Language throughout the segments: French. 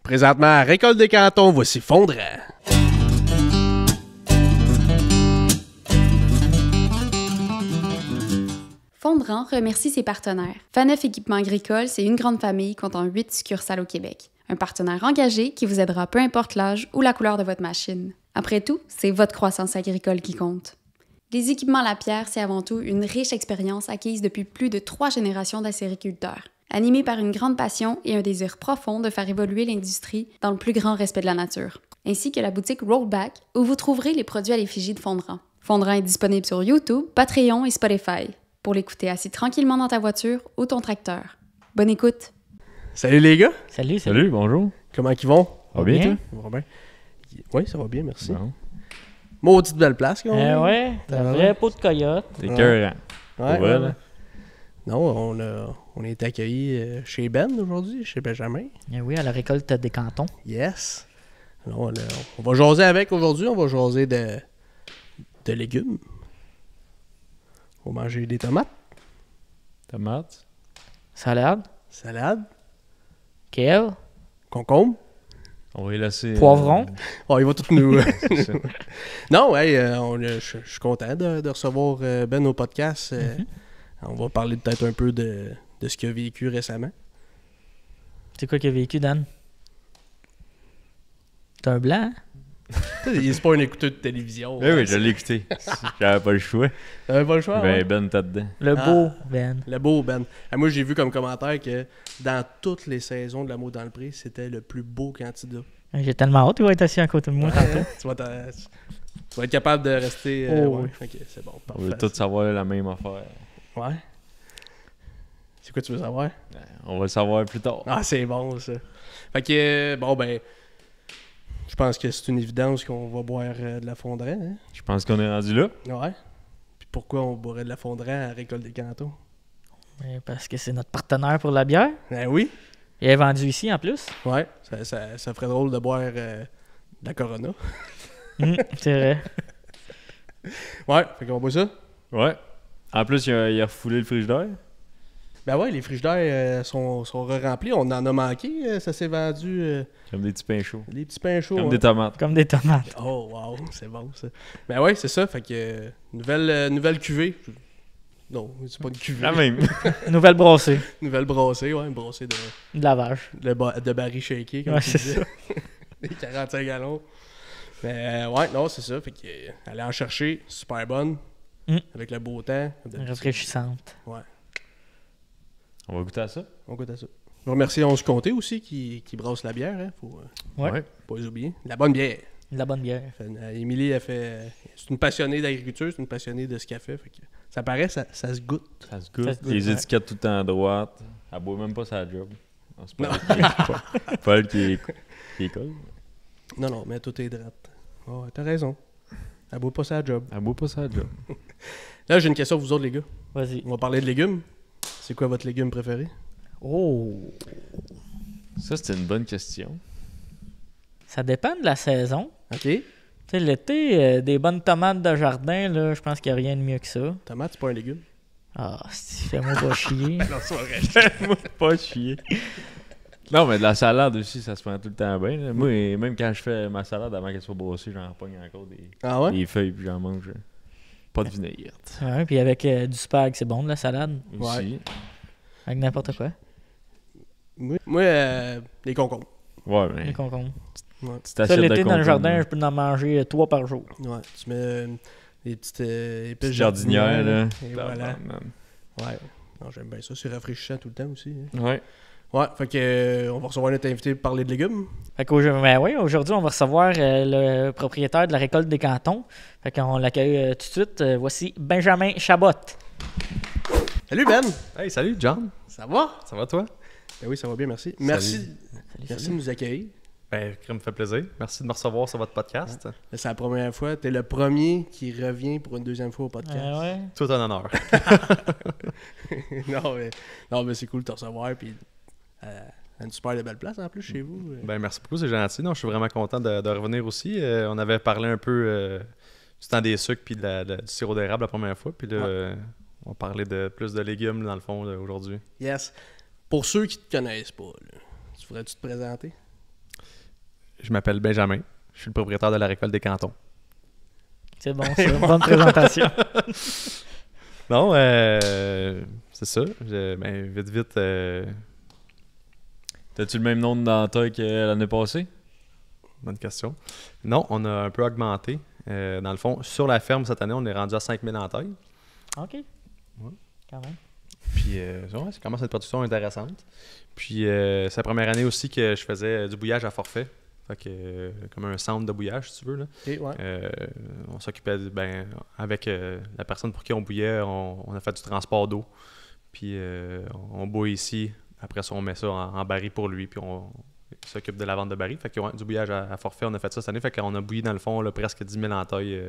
Présentement à Récolte des Cantons, voici Fondrant. Fondrant remercie ses partenaires. Faneuf Équipement Agricole, c'est une grande famille comptant 8 succursales au Québec. Un partenaire engagé qui vous aidera peu importe l'âge ou la couleur de votre machine. Après tout, c'est votre croissance agricole qui compte. Les équipements Lapierre, c'est avant tout une riche expérience acquise depuis plus de 3 générations d'acériculteurs. Animés par une grande passion et un désir profond de faire évoluer l'industrie dans le plus grand respect de la nature. Ainsi que la boutique Rollback, où vous trouverez les produits à l'effigie de Fondrant. Fondrant est disponible sur YouTube, Patreon et Spotify, pour l'écouter assis tranquillement dans ta voiture ou ton tracteur. Bonne écoute! Salut les gars! Salut, bonjour. Comment ils vont? Ça va bien, toi? Ça va bien. Oui, ça va bien, merci. Bon. Maudite belle place qu'on a. Ouais, Ça un va? vrai pot de coyote. T'es cœur. Ouais, Ouais, ouais. là. Non, on a été accueillis chez Ben aujourd'hui, chez Benjamin. Eh oui, à la récolte des cantons. Yes. Alors, on va jaser avec aujourd'hui. On va jaser de légumes. On va manger des tomates, Tomates. Salade, salade, kale, concombre. On va y laisser. Poivron. Oh, il va tout nous... C'est ça. Non, hey, je suis content de recevoir Ben au podcast. On va parler peut-être un peu de ce qu'il a vécu récemment. C'est quoi qu'il a vécu, Dan? T'es un blanc, hein? C'est pas un écouteur de télévision. Oui, je l'ai écouté. J'avais pas le choix. T'avais pas le choix, ouais? Ben, t'as dedans. Le Ah. beau, Ben. Le beau Ben. Ah, moi, j'ai vu comme commentaire que dans toutes les saisons de L'amour dans le pré, c'était le plus beau candidat. J'ai tellement hâte, il va être assis à côté de moi tantôt. tu vas être capable de rester... Oh, ouais. oui. Ok, c'est bon. On veut Parfait. tous savoir la même affaire. Ouais. C'est quoi tu veux savoir? On va le savoir plus tard. Ah, c'est bon, ça. Fait que, bon, ben... Je pense que c'est une évidence qu'on va boire de la Fondrant, hein? Je pense qu'on est rendu là. Ouais. Puis pourquoi on boirait de la Fondrant à Récolte des Cantons? Parce que c'est notre partenaire pour la bière. Ben oui. Il est vendu ici en plus. Ouais. Ça ferait drôle de boire de la Corona. C'est vrai. Ouais. Fait qu'on boit ça. Ouais. En plus, il a refoulé le frigidaire. Ben ouais, les frigidaires sont re-remplis. On en a manqué. Ça s'est vendu. Comme des petits pains chauds. Les petits pains chauds. Comme hein. des tomates. Comme des tomates. Oh, wow. C'est bon, ça. Ben ouais, c'est ça. Fait que nouvelle cuvée. Non, c'est pas une cuvée. La même. Nouvelle brossée. Nouvelle brassée, ouais. Une brassée De lavage. de baril shaké, comme Ouais, tu c'est disais. Des 45 gallons. Mais ouais, non, c'est ça. Fait que aller en chercher, super bonne. Avec le beau temps. Rafraîchissante. Ouais. On va goûter à ça. On goûte à ça. Je remercie Onze Comté aussi qui brasse la bière. Hein. Faut Ouais. pas les oublier. La bonne bière. De la bonne bière. Émilie, c'est une passionnée d'agriculture, c'est une passionnée de ce qu'elle fait. Fait que ça paraît, ça se goûte. Ça se goûte. Ça se goûte, Les ouais. étiquettes tout le temps à droite. Elle boit même pas sa job. Non, c'est pas elle qui école. Non, mais tout est drette. Ouais, t'as raison. Elle boit pas sa job. Elle boit pas sa job. Là, j'ai une question pour vous autres, les gars. Vas-y. On va parler de légumes. C'est quoi votre légume préféré? Oh! Ça, c'était une bonne question. Ça dépend de la saison. OK. Tu sais, l'été, des bonnes tomates de jardin, là, je pense qu'il n'y a rien de mieux que ça. Tomate, c'est pas un légume. Ah, fais-moi pas chier. Non, c'est vrai. Moi, pas chier. Non, mais de la salade aussi, ça se prend tout le temps bien. Là. Moi, même quand je fais ma salade, avant qu'elle soit brossée, j'en repogne encore Ah ouais? des feuilles puis j'en mange. Pas de vinaigrette. Ouais, puis avec du spag, c'est bon de la salade. Aussi. Avec n'importe quoi. Moi, les concombres. Ouais, mais Les concombres. Ouais. petite Ça, assiette de l'été, dans le concombre, jardin, là. je peux en manger 3 par jour. Ouais. Tu mets des petites épices Petite jardinière, là. Et voilà. Man. Ouais. Non, j'aime bien ça. C'est rafraîchissant tout le temps aussi. hein. Ouais. Ouais, fait que on va recevoir notre invité pour parler de légumes. Fait qu'aujourd'hui, on va recevoir le propriétaire de la récolte des cantons. Fait qu'on l'accueille tout de suite. Voici Benjamin Chabot. Salut Ben! Hey, salut John, Ça va? ça va toi? Ben oui, ça va bien, merci. Merci de nous accueillir. Ben, ça me fait plaisir. Merci de me recevoir sur votre podcast. C'est la première fois. T'es le premier qui revient pour une deuxième fois au podcast. Ouais. Tout un honneur. non, mais c'est cool de te recevoir. Puis, une super belle place en plus chez vous. Ben, merci beaucoup, c'est gentil. Non, je suis vraiment content de revenir aussi. On avait parlé un peu du temps des sucres puis du sirop d'érable la première fois. Puis là, on parlait de plus de légumes dans le fond là, aujourd'hui. Yes. Pour ceux qui te connaissent pas, là, tu voudrais-tu te présenter? je m'appelle Benjamin. Je suis le propriétaire de la récolte des cantons. C'est bon, c'est une bonne présentation. Non, c'est ça. Vite. T'as-tu le même nombre d'entailles que l'année passée? Bonne question. Non, on a un peu augmenté. Dans le fond, sur la ferme cette année, on est rendu à 5000 entailles. OK. Ouais. Quand même. Puis, ça commence à être une production intéressante. Puis, c'est la première année aussi que je faisais du bouillage à forfait. Fait que, comme un centre de bouillage, si tu veux. Là. Ok, ouais. On s'occupait, avec la personne pour qui on bouillait, on a fait du transport d'eau. Puis, on bouille ici. Après ça, on met ça en baril pour lui. Puis, on s'occupe de la vente de barils. Fait que, ouais, du bouillage à forfait, on a fait ça cette année. Fait qu'on a bouilli, dans le fond, là, presque 10 000 entailles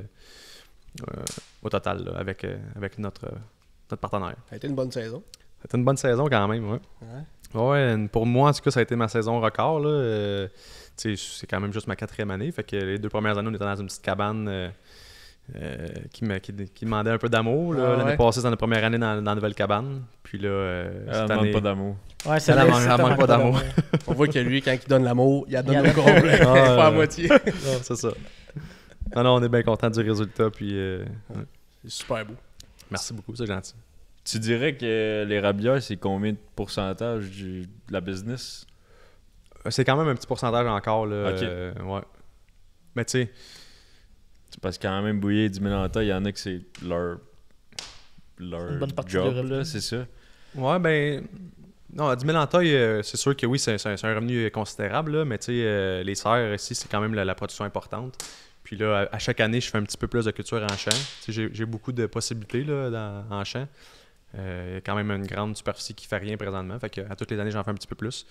au total, là, avec notre partenaire. Ça a été une bonne saison. C'était une bonne saison quand même, ouais. Ouais, pour moi, en tout cas, ça a été ma saison record. Là. C'est quand même juste ma 4e année. Fait que les 2 premières années, on était dans une petite cabane qui demandait un peu d'amour. Là. L'année passée, c'était notre première année dans la nouvelle cabane. Puis là, cette année... pas d'amour. Ouais, Elle manque pas d'amour. On voit que lui, quand il donne l'amour, il la donne au complet. Ah, Pas à moitié. Non, c'est ça. Non, on est bien content du résultat. Puis, C'est super beau. merci beaucoup, c'est gentil. Tu dirais que les rabières, c'est combien de pourcentage de la business? C'est quand même un petit pourcentage encore. Là, Ok. Ouais. Mais tu sais, C'est parce que quand même bouillir 10 000 entailles, il y en a que c'est leur Une bonne partie job, du revenu. là, c'est ça. ouais, ben. Non, à 10 000 entailles, c'est sûr que oui, c'est un revenu considérable, là, mais tu sais, les serres ici, c'est quand même la production importante. Puis là, à chaque année, je fais un petit peu plus de culture en champ. Tu sais, j'ai beaucoup de possibilités là, en champ. Il y a quand même une grande superficie qui fait rien présentement. Fait que à toutes les années, j'en fais un petit peu plus.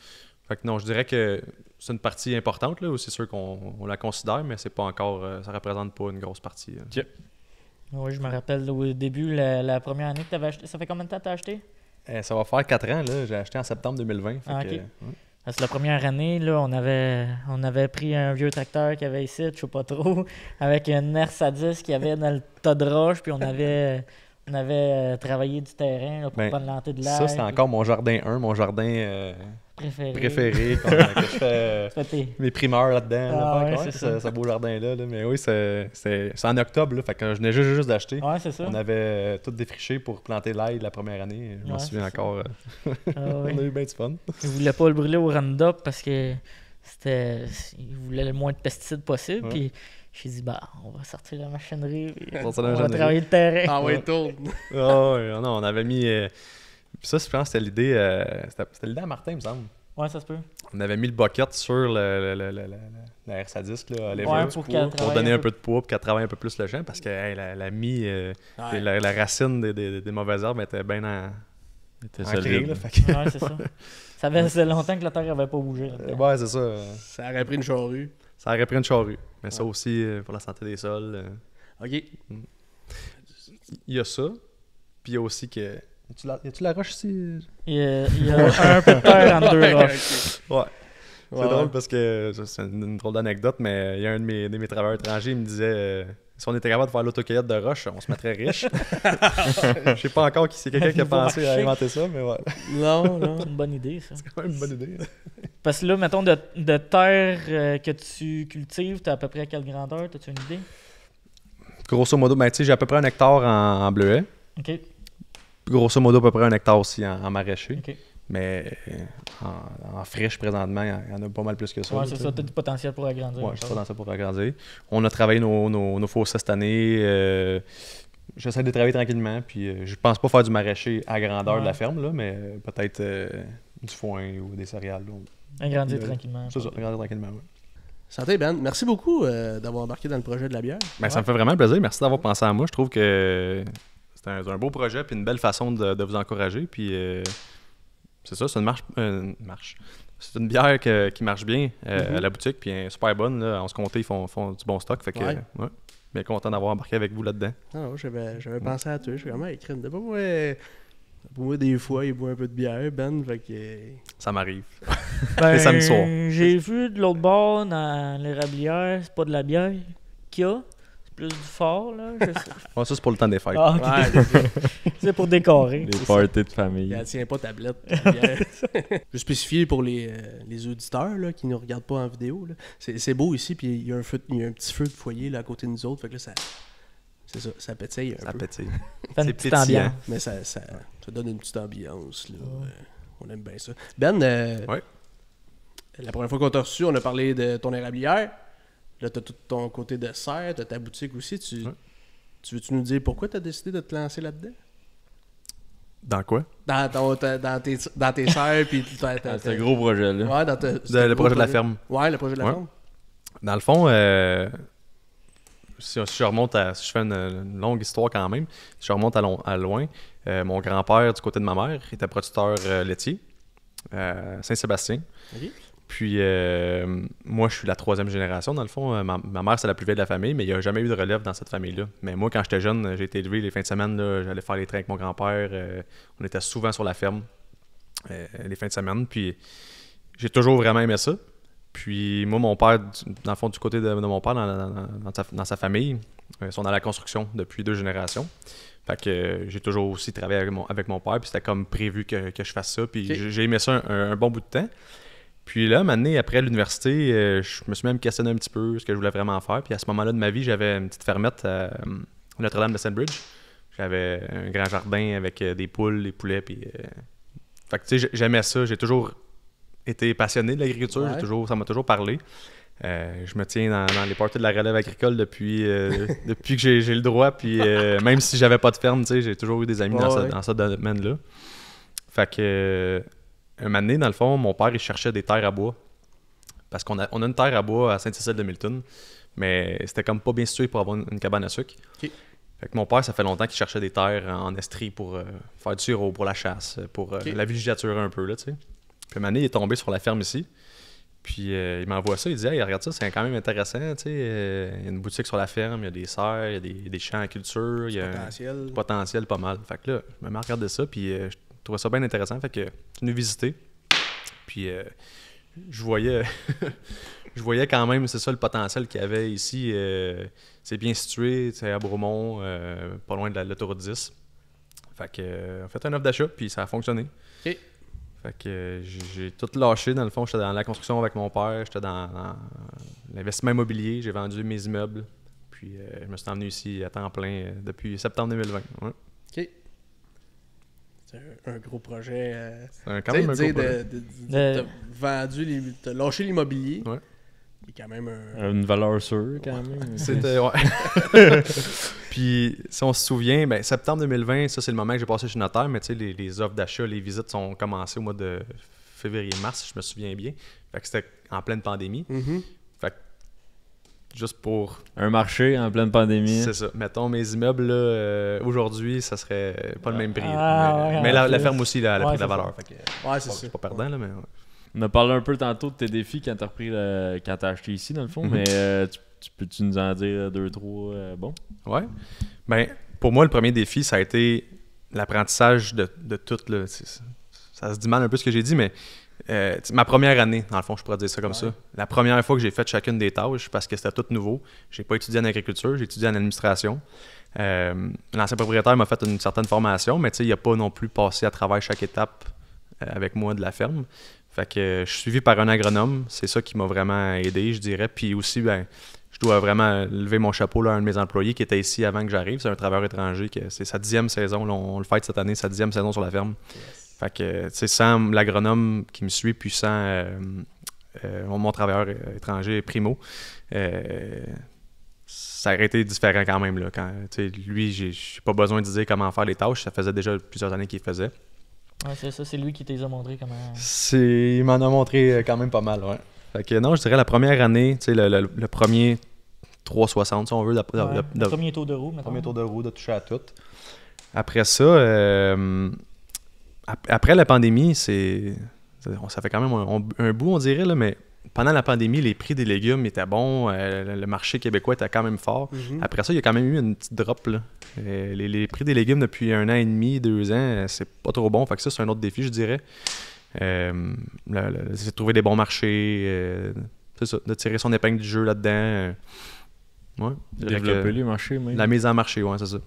Fait que non, je dirais que c'est une partie importante, là, c'est sûr qu'on la considère, mais c'est pas encore. Ça représente pas une grosse partie. Oui, je me rappelle au début, la première année que tu avais acheté. Ça fait combien de temps que tu as acheté? Ça va faire 4 ans, là. J'ai acheté en septembre 2020. Fait Ah, que, ok. ouais. Parce que la première année, là, on avait pris un vieux tracteur qu'il y avait ici, je sais pas trop, avec une Mercedes qu'il y avait dans le tas de roches, puis on avait travaillé du terrain là, pour Ben, planter de l'air. Ça, c'est encore mon jardin 1, mon jardin préféré. Que je fais C'était- mes primeurs là-dedans. Ah, là. ouais, Fait que, c'est ça. ce beau jardin-là. Là. Mais oui, c'est en octobre. Là, fait que je venais juste d'acheter. Ouais, c'est ça. On avait tout défriché pour planter l'ail la première année. Je m'en Ouais, souviens c'est ça. encore. Ah, ouais. On a eu bien du fun. Il voulait pas le brûler au Roundup parce que il voulait le moins de pesticides possible. Ouais. Puis j'ai dit, on va sortir la machinerie. Puis On va on sortir la va machinerie. travailler le terrain. Ah ouais, Ouais. tourne. Ah ouais, non, on avait mis. Ça, je pense que c'était l'idée. C'était l'idée à Martin, il me semble. Ouais, ça se peut. On avait mis le bucket sur la RSA disque là, à Ouais, l'époque, pour qu'elle pour travaille donner un un peu de poids, pour qu'elle travaille un peu plus le champ, parce qu'elle a mis Ouais. la racine des mauvaises herbes était bien C'était ancrée. solide. Là, fait que- Ouais, c'est ça. Ça faisait longtemps que la terre n'avait pas bougé. là-dedans. ouais, c'est ça. Ça aurait pris une charrue. Ça aurait pris une charrue. Mais ça aussi, pour la santé des sols. OK. Il y a ça. Puis il y a aussi que. Y a-tu la roche ici? Il y a un peu de terre entre deux Ouais, roches. Ouais. Ouais, C'est drôle ouais. parce que c'est une drôle d'anecdote, mais il y a un de mes travailleurs étrangers, il me disait si on était capable de faire l'autocueillette de roche, on se mettrait riche. Je sais pas encore qui c'est quelqu'un qui a Nouveau pensé à marché. inventer ça, mais ouais. Non, non. C'est une bonne idée, ça. C'est quand même une bonne idée. Parce que là, mettons, de terre que tu cultives, t'as à peu près à quelle grandeur? T'as-tu une idée? Grosso modo, ben, tu sais, j'ai à peu près 1 hectare en bleuet. OK. Grosso modo, à peu près 1 hectare aussi en maraîcher. OK. Mais en friche, présentement, il y en a pas mal plus que ça. Ouais, là, c'est tu sais. ça. T'as du potentiel pour agrandir. Ouais, je suis encore. pas dans ça pour agrandir. On a travaillé nos fossés cette année. J'essaie de travailler tranquillement. Puis je pense pas faire du maraîcher à grandeur Ouais. de la ferme, là, mais peut-être du foin ou des céréales. Là. Agrandir tranquillement. C'est ça, agrandir tranquillement. Ouais. Santé, Ben. Merci beaucoup d'avoir embarqué dans le projet de la bière. Ben, ça me fait vraiment plaisir. Merci d'avoir pensé à moi. Je trouve que c'est un beau projet puis une belle façon de vous encourager. Puis c'est ça, c'est une marche. C'est une bière qui marche bien à la boutique, puis elle est super bonne. Là. En ce compte, ils font du bon stock. Fait que, Ouais. ouais, bien content d'avoir embarqué avec vous là-dedans. Non, j'avais pensé à toi. Je suis vraiment écrit. De pas moi, des fois, il boit un peu de bière, Ben. Fait que. Ça m'arrive. Ben, Les samedis soirs. J'ai vu de l'autre bord, dans l'érablière, c'est pas de la bière qu'il y a. C'est plus du fort, là. Je sais. Ouais, ça, c'est pour le temps des fêtes. Ah, ok. Ouais, C'est pour décorer. Les parties de famille. elle tient pas tablette. Je vais spécifier pour les auditeurs là, qui ne nous regardent pas en vidéo. Là. C'est beau ici, puis il y a un petit feu de foyer là, à côté de nous autres. Fait que là, c'est ça, ça pétille un Ça peu. pétille. Fait une C'est petite pétillant. ambiance. Mais ça donne une petite ambiance. Là. On aime bien ça. Ben, Ouais. la première fois qu'on t'a reçu, on a parlé de ton érablière. Là, t'as tout ton côté de serre, t'as ta boutique aussi. Ouais. Tu veux-tu nous dire pourquoi t'as décidé de te lancer là-dedans? Dans quoi? Dans tes serres, puis C'est un gros projet-là. Ouais, Le projet de la ferme. Ouais, le projet de la Ouais. ferme. Dans le fond, si je remonte si je fais une longue histoire quand même, si je remonte à loin, mon grand-père, du côté de ma mère, était producteur laitier à Saint-Sébastien. Ok. Puis moi, je suis la 3e génération, dans le fond. Ma mère, c'est la plus vieille de la famille, mais il n'y a jamais eu de relève dans cette famille-là. Mais moi, quand j'étais jeune, j'ai été élevé les fins de semaine, là, j'allais faire les trains avec mon grand-père. On était souvent sur la ferme les fins de semaine. Puis j'ai toujours vraiment aimé ça. Puis moi, mon père, dans le fond, du côté de mon père, dans sa famille, ils sont dans la construction depuis 2 générations. Fait que j'ai toujours aussi travaillé avec mon père, puis c'était comme prévu que je fasse ça. Puis Ok. j'ai aimé ça un bon bout de temps. Puis là, maintenant, après l'université, je me suis même questionné un petit peu ce que je voulais vraiment faire. Puis à ce moment-là de ma vie, j'avais une petite fermette à Notre-Dame de Sandbridge. J'avais un grand jardin avec des poules, des poulets. Puis, fait que tu sais, j'aimais ça. J'ai toujours été passionné de l'agriculture. Ouais. Ça m'a toujours parlé. Je me tiens dans les parties de la relève agricole depuis que j'ai le droit. Puis même si j'avais pas de ferme, tu sais, j'ai toujours eu des amis dans ce domaine-là. Fait que un moment donné, dans le fond, mon père, il cherchait des terres à bois. Parce qu'on a une terre à bois à Sainte-Cécile-de-Milton, mais c'était comme pas bien situé pour avoir une cabane à sucre. Ok. Fait que mon père, ça fait longtemps qu'il cherchait des terres en estrie pour faire du sirop, pour la chasse, pour la villégiature un peu, là, tu sais. Puis un moment donné, il est tombé sur la ferme ici. Puis il m'envoie ça, il dit « Hey, regarde ça, c'est quand même intéressant, tu sais. Il y a une boutique sur la ferme, il y a des serres, il y a des champs à culture, il y a Potentiel. un potentiel pas mal. » Fait que là, je me mets à regarder ça, puis je trouvais ça bien intéressant. Fait que je suis venu visiter. Puis je voyais je voyais quand même, c'est ça le potentiel qu'il y avait ici. C'est bien situé, c'est à Bromont, pas loin de l'autoroute 10. Fait que on a fait un offre d'achat, puis ça a fonctionné. Ok. Fait que j'ai tout lâché. Dans le fond, j'étais dans la construction avec mon père, j'étais dans l'investissement immobilier, j'ai vendu mes immeubles. Puis je me suis emmené ici à temps plein depuis septembre 2020. Ouais. Ok. C'est un gros projet. C'est quand même un gros projet. T'as vendu, t'as lâché l'immobilier. Ouais. Qui est quand même un. Une valeur sûre, quand même. C'était, ouais. Puis, si on se souvient, ben, septembre 2020, ça, c'est le moment que j'ai passé chez Notaire, mais tu sais, les offres d'achat, les visites sont commencées au mois de février-mars, si je me souviens bien. Fait que c'était en pleine pandémie. Mhm. Fait que, juste pour... Un marché en pleine pandémie. C'est ça. Mettons, mes immeubles, là, aujourd'hui, ça serait pas le même prix. Ah, mais ouais, mais en la plus. ferme aussi, là, elle a Ouais, pris de la c'est valeur. Fait que, Ouais, c'est bon, ça. je suis pas perdant, là, mais... Ouais. On a parlé un peu tantôt de tes défis quand t'as repris quand t'as acheté ici, dans le fond, Mhm. mais peux-tu nous en dire 2-3 bon? Ouais. Ben, pour moi, le premier défi, ça a été l'apprentissage de tout. Là. Ça se dit mal un peu ce que j'ai dit, mais ma première année, dans le fond, je pourrais dire ça comme ça. La première fois que j'ai fait chacune des tâches, parce que c'était tout nouveau, j'ai pas étudié en agriculture, j'ai étudié en administration. L'ancien propriétaire m'a fait une certaine formation, mais il n'a pas non plus passé à travers chaque étape avec moi de la ferme. Fait que je suis suivi par un agronome, c'est ça qui m'a vraiment aidé, je dirais. Puis aussi, ben, je dois vraiment lever mon chapeau là, à un de mes employés qui était ici avant que j'arrive. C'est un travailleur étranger, c'est sa 10e saison, là, on le fête cette année, sa 10e saison sur la ferme. Yes. Fait que, tu sais, sans l'agronome qui me suit, puis sans mon travailleur étranger, Primo, ça aurait été différent quand même. Là, lui, j'ai pas besoin de dire comment faire les tâches, ça faisait déjà plusieurs années qu'il faisait. Ouais, c'est ça, c'est lui qui t'a montré comment. Il m'en a montré quand même pas mal, ouais. Fait que non, je dirais la première année, tu sais, le premier 360, si on veut, Le premier tour de roue, mettons. premier tour de roue, de toucher à tout. Après ça, après la pandémie, ça fait quand même un bout, on dirait, là, mais pendant la pandémie, les prix des légumes étaient bons, le marché québécois était quand même fort. Mhm. Après ça, il y a quand même eu une petite drop, là. Les prix des légumes depuis 1 an et demi, 2 ans, c'est pas trop bon. Fait que ça, c'est un autre défi, je dirais. C'est de trouver des bons marchés, c'est ça, de tirer son épingle du jeu là-dedans. Ouais. Développer les marchés, même. La mise en marché, ouais, c'est ça.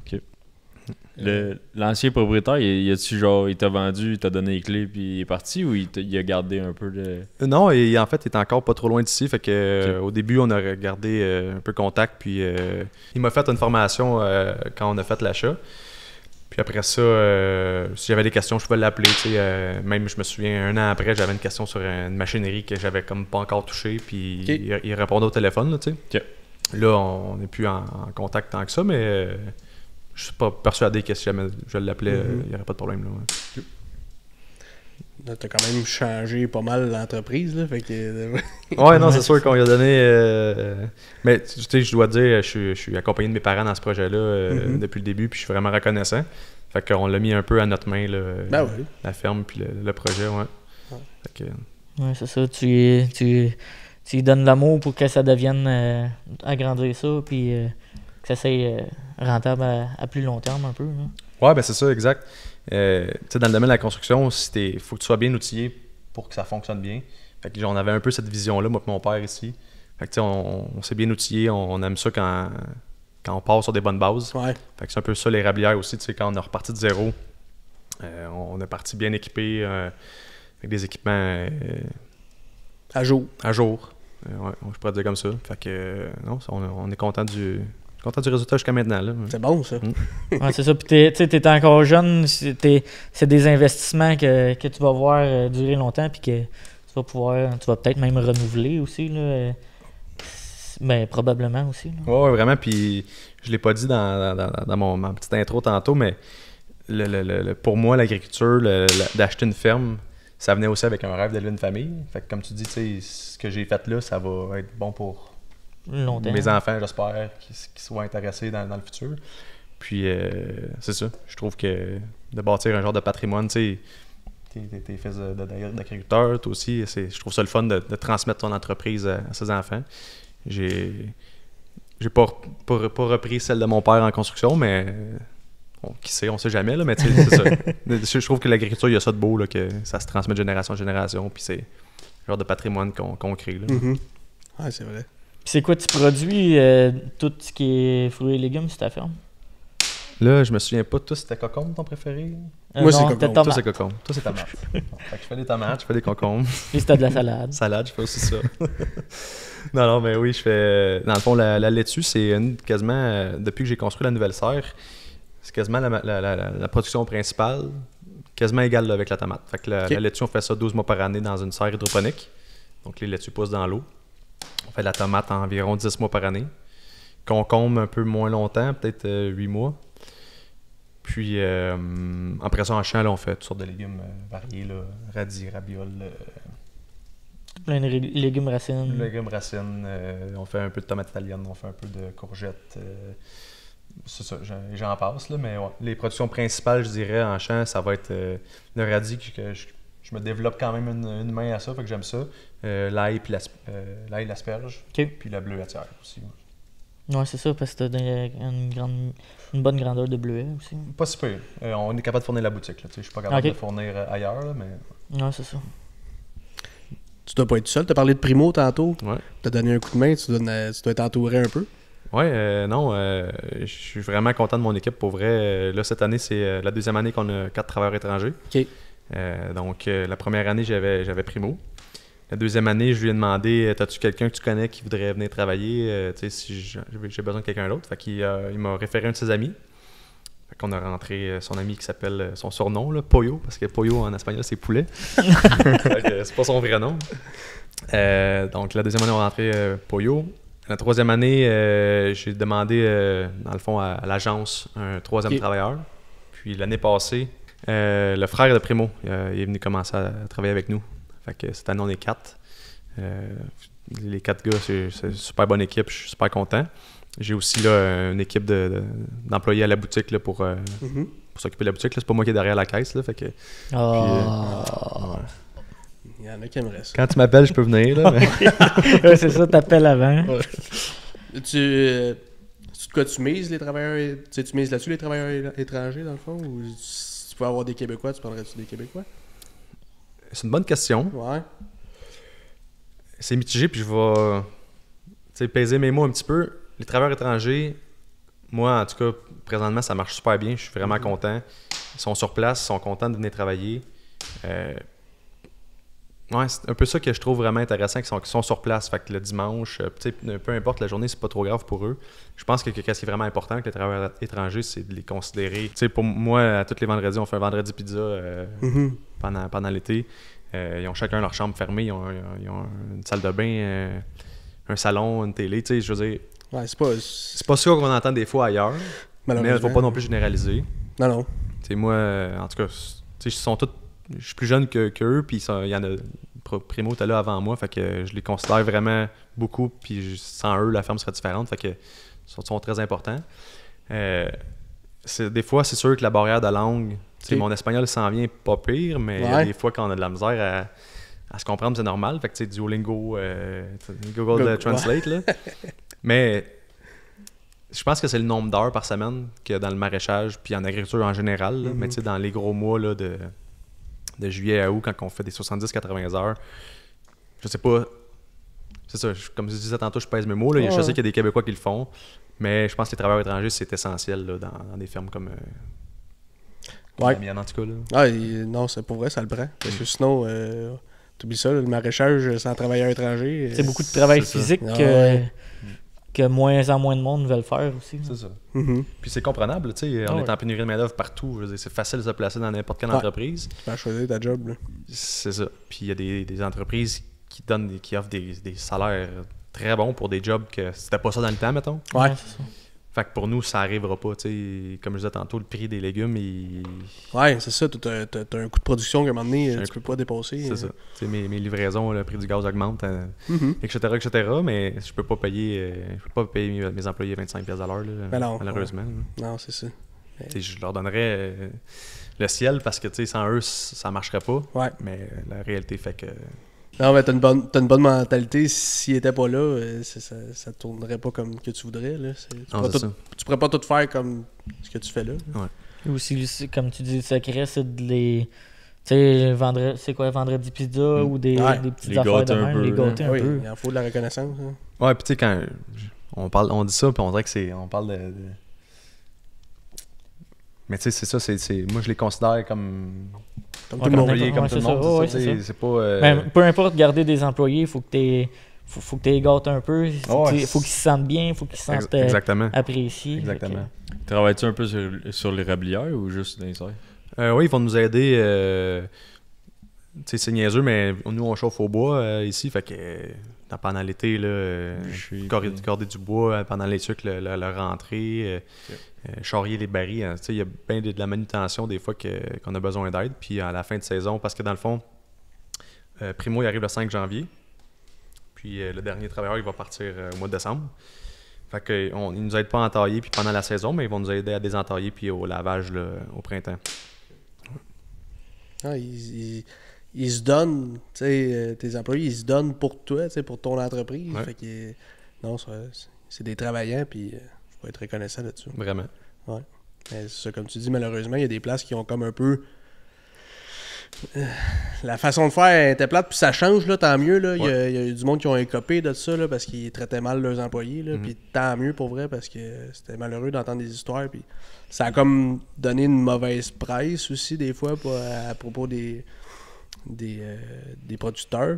L'ancien propriétaire, il t'a vendu, il t'a donné les clés, puis il est parti, ou il a gardé un peu de... Non, et en fait, il est encore pas trop loin d'ici. Fait que au début, on a gardé un peu contact. Puis il m'a fait une formation quand on a fait l'achat. Puis après ça, si j'avais des questions, je pouvais l'appeler. Même, je me souviens, un an après, j'avais une question sur une machinerie que j'avais comme pas encore touchée. Puis il répondait au téléphone. Là, on n'est plus en contact tant que ça, mais je suis pas persuadé que si jamais je l'appelais, il n'y aurait pas de problème. Là, Là, t'as quand même changé pas mal l'entreprise, là, fait que... Ouais, non, c'est sûr qu'on lui a donné... Mais, tu sais, je dois dire, je suis accompagné de mes parents dans ce projet-là depuis le début, puis je suis vraiment reconnaissant. Fait qu'on l'a mis un peu à notre main, là, la ferme, puis le projet, ouais. Fait que... Ouais, c'est ça, tu lui donnes l'amour pour que ça devienne agrandir ça, puis que ça soit rentable à plus long terme un peu. Là. Ouais, ben c'est ça, exact. Tu sais, dans le domaine de la construction, il faut que tu sois bien outillé pour que ça fonctionne bien. Fait que on avait un peu cette vision-là, moi et mon père ici. Fait que tu sais, on s'est bien outillé, on aime ça quand on part sur des bonnes bases. Ouais. Fait que c'est un peu ça, les rablières aussi, tu sais, quand on est reparti de zéro, on est parti bien équipé, avec des équipements À jour. Ouais, je pourrais dire comme ça. Fait que, non, on est content du résultat jusqu'à maintenant. Là. C'est bon, ça. Ouais, c'est ça. Puis t'es encore jeune, c'est des investissements que tu vas voir durer longtemps, puis que tu vas peut-être même renouveler aussi. Là. Ben, probablement aussi. Là. Ouais, vraiment. Puis je l'ai pas dit dans ma petite intro tantôt, mais pour moi, l'agriculture, d'acheter une ferme, ça venait aussi avec un rêve d'élever une famille. Fait que comme tu dis, ce que j'ai fait là, ça va être bon pour longtemps. Mes enfants, j'espère, qui soient intéressés dans le futur. Puis, c'est ça. Je trouve que de bâtir un genre de patrimoine, tu sais, t'es fils d'agriculteur, toi aussi, je trouve ça le fun de transmettre ton entreprise à ses enfants. J'ai pas repris celle de mon père en construction, mais qui sait, on sait jamais, là, mais tu sais, c'est ça. Je trouve que l'agriculture, il y a ça de beau, là, que ça se transmet de génération en génération, puis c'est le genre de patrimoine qu'on crée. Là. Ouais, c'est vrai. Puis c'est quoi, tu produis tout ce qui est fruits et légumes sur ta ferme? Là, je me souviens pas, toi, c'était concombre ton préféré? Moi, c'est non, concombre. Toi, c'est concombre. Toi, c'est tomate. Fait que je fais des tomates, je fais des concombres. Puis c'était de la salade. Salade, je fais aussi ça. Non, mais oui, je fais... Dans le fond, la laitue, c'est quasiment... depuis que j'ai construit la nouvelle serre, c'est quasiment la production principale, quasiment égale là, avec la tomate. Fait que la laitue, on fait ça 12 mois par année dans une serre hydroponique. Donc, les laitues poussent dans l'eau. On fait de la tomate environ 10 mois par année. Concombre un peu moins longtemps, peut-être 8 mois. Puis, après ça, en champ, là, on fait toutes sortes de légumes variés, là, radis, ravioles, Plein de légumes racines. légumes racines. On fait un peu de tomates italiennes, on fait un peu de courgettes. C'est ça, j'en passe, là, mais ouais. Les productions principales, je dirais, en champ, ça va être le radis, que je me développe quand même une main à ça, fait que j'aime ça. L'ail, puis l'asperge, puis la bleuetière aussi. Ouais, c'est ça, parce que t'as une bonne grandeur de bleuet aussi. Pas si peu. On est capable de fournir la boutique. Je suis pas capable de fournir ailleurs, là, mais... Ouais, c'est ça. Tu dois pas être seul. Tu as parlé de Primo tantôt. Ouais. Tu as donné un coup de main. Tu dois être entouré un peu. Ouais, non. Je suis vraiment content de mon équipe pour vrai. Là, cette année, c'est la deuxième année qu'on a 4 travailleurs étrangers. OK. Donc, la première année, j'avais Primo. La deuxième année, je lui ai demandé t'as-tu quelqu'un que tu connais qui voudrait venir travailler si j'ai besoin de quelqu'un d'autre. Fait qu'il il m'a référé un de ses amis. Fait qu'on a rentré son ami qui s'appelle son surnom, là, Pollo, parce que Pollo en espagnol c'est poulet. C'est pas son vrai nom. Donc la deuxième année, on a rentré Pollo. La troisième année, j'ai demandé, dans le fond, à l'agence un troisième travailleur. Puis l'année passée, le frère de Primo il est venu commencer à travailler avec nous. Fait que cette année, on est 4. Les 4 gars, c'est une super bonne équipe. Je suis super content. J'ai aussi là, une équipe d'employés à la boutique là, pour s'occuper de la boutique. Là. C'est pas moi qui est derrière la caisse. Là, fait que, ouais. Il y en a qui aimeraient ça. Quand tu m'appelles, je peux venir. Là, mais... Ouais, c'est ça, t'appelles avant. Ouais. C'est de quoi tu mises les travailleurs? Tu mises là-dessus les travailleurs étrangers dans le fond? Ou si tu peux avoir des Québécois, tu prendrais-tu des Québécois? C'est une bonne question. Ouais. C'est mitigé, puis je vais peser mes mots un petit peu. les travailleurs étrangers, moi, en tout cas, présentement, ça marche super bien. Je suis vraiment content. Ils sont sur place, ils sont contents de venir travailler. Ouais, c'est un peu ça que je trouve vraiment intéressant, qu'ils sont sur place. Fait que le dimanche, peu importe la journée, c'est pas trop grave pour eux. Je pense que ce qui est vraiment important avec les travailleurs étrangers, c'est de les considérer. T'sais, pour moi, à tous les vendredis, on fait un vendredi pizza pendant l'été. Ils ont chacun leur chambre fermée, ils ont une salle de bain, un salon, une télé. Je veux dire, Ouais, c'est pas ça qu'on entend des fois ailleurs, mais il ne faut pas non plus généraliser. Non. T'sais, moi, en tout cas, ils sont tous. Je suis plus jeune qu'eux, puis il y en a. Primo était là avant moi, fait que je les considère vraiment beaucoup, puis sans eux, la ferme serait différente, fait que ils sont très importants. Des fois, c'est sûr que la barrière de langue, mon espagnol s'en vient pas pire, mais il y a des fois quand on a de la misère à se comprendre, c'est normal, fait que Duolingo, Google Translate, là. Mais je pense que c'est le nombre d'heures par semaine qu'il y a dans le maraîchage, puis en agriculture en général, là, mais dans les gros mois là, de juillet à août, quand on fait des 70-80 heures, je sais pas, c'est ça, comme je disais tantôt, je pèse mes mots, là, je sais qu'il y a des Québécois qui le font, mais je pense que les travailleurs étrangers, c'est essentiel là, dans des fermes comme la mienne, en tout cas. Là. Non, c'est pour vrai, ça le prend, parce que sinon, t'oublies ça, le maraîchage sans travailleurs étrangers... C'est beaucoup de travail physique que moins en moins de monde veulent faire aussi. C'est ça. Puis c'est comprenable, tu sais, on est en pénurie de main-d'œuvre partout. C'est facile de se placer dans n'importe quelle entreprise. Tu peux choisir ta job. Là. C'est ça. Puis il y a des entreprises qui offrent des salaires très bons pour des jobs que c'était pas ça dans le temps, mettons. Ouais, c'est ça. Fait que pour nous, ça arrivera pas, tu sais. Comme je disais tantôt, le prix des légumes, Ouais, c'est ça. T'as un coût de production qu'à un moment donné, tu peux pas dépasser. C'est ça. Tu sais, mes livraisons, le prix du gaz augmente, etc., mais je peux pas payer mes employés 25$ à l'heure, là, malheureusement. Non, c'est ça. Je leur donnerais le ciel parce que sans eux, ça marcherait pas. Ouais. Mais la réalité fait que... Non, mais t'as une bonne mentalité. S'il était pas là, ça tournerait pas comme que tu voudrais. Là. Tu pourrais pas tout faire comme ce que tu fais là. Ouais. Aussi, comme tu dis, le secret, c'est de les... Tu sais, vendredi pizza ou des petites affaires de même, les gâter un peu. Il en faut de la reconnaissance. Hein. Ouais, puis tu sais, quand on dit ça, puis on dirait que on parle de... Mais tu sais, c'est ça, moi je les considère comme tout le monde. Comme tout le monde, c'est pas... Ben, peu importe, garder des employés, il faut que tu les gâtes un peu. Faut qu'ils se sentent bien, il faut qu'ils se sentent appréciés. Exactement. Travailles-tu un peu sur l'érablière ou juste dans les serres? Oui, ils vont nous aider. Tu sais, c'est niaiseux, mais nous, on chauffe au bois ici, fait que pendant l'été, corder du bois, pendant les cycles, la rentrée, charrier les barils. Hein, il y a bien de la manutention des fois qu'on a besoin d'aide. Puis à la fin de saison, parce que dans le fond, Primo, il arrive le 5 janvier. Puis le dernier travailleur, il va partir au mois de décembre. Fait qu'ils ne nous aident pas à entailler puis pendant la saison, mais ils vont nous aider à désentailler puis au lavage au printemps. Ah, ils se donnent, tu sais, tes employés, ils se donnent pour toi, tu sais, pour ton entreprise. Ouais. Fait que, non, c'est des travaillants, puis faut être reconnaissant là-dessus. Vraiment. Ouais. Mais c'est ça, comme tu dis, malheureusement, il y a des places qui ont comme un peu... la façon de faire était plate, puis ça change, là, tant mieux. Là. Il y a du monde qui ont écopé de ça, là, parce qu'ils traitaient mal leurs employés. Là, puis tant mieux pour vrai, parce que c'était malheureux d'entendre des histoires. Puis ça a comme donné une mauvaise presse aussi, des fois, à propos des producteurs.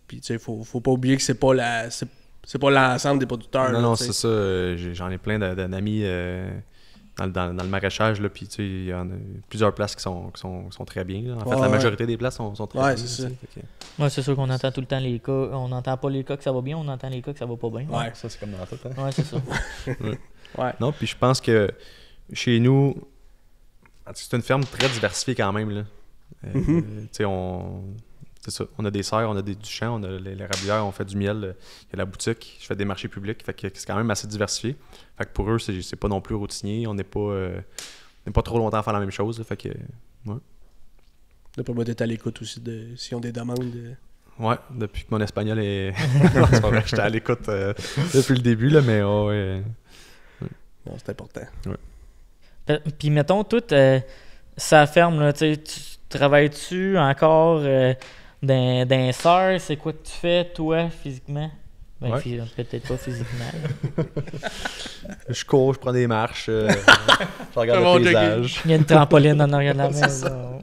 Puis tu sais, faut pas oublier que c'est pas l'ensemble des producteurs. Non, c'est ça. J'en ai plein d'amis dans le maraîchage, là, puis tu sais, il y en a plusieurs places qui sont très bien. Là. En fait, la majorité des places sont très bien. C'est ça. Ouais, c'est sûr qu'on entend tout le temps les cas. On n'entend pas les cas que ça va bien, on entend les cas que ça va pas bien. Ouais, ça c'est comme dans tout. Hein? Ouais, c'est ça. Ouais. Non, puis je pense que chez nous, c'est une ferme très diversifiée quand même. Là. Tu sais, c'est ça. On a des serres, on a du champ, on a les rablières, on fait du miel, il y a la boutique, je fais des marchés publics, fait que c'est quand même assez diversifié. Fait que pour eux, c'est pas non plus routinier, on n'est pas trop longtemps à faire la même chose, fait que ouais. D'après moi, t'es à l'écoute aussi s'ils ont des demandes. Ouais, depuis que mon espagnol est... c'est pas vrai, j'étais à l'écoute depuis le début, là, mais ouais. Non, c'est important. Ouais. Puis mettons, toute ça ferme, là, tu travailles-tu encore... D'un serre, c'est quoi que tu fais, toi, physiquement? Ben, Ouais. peut-être pas physiquement. Je cours, je prends des marches, je Un regarde bon le paysage. Il y a une trampoline en arrière de la maison.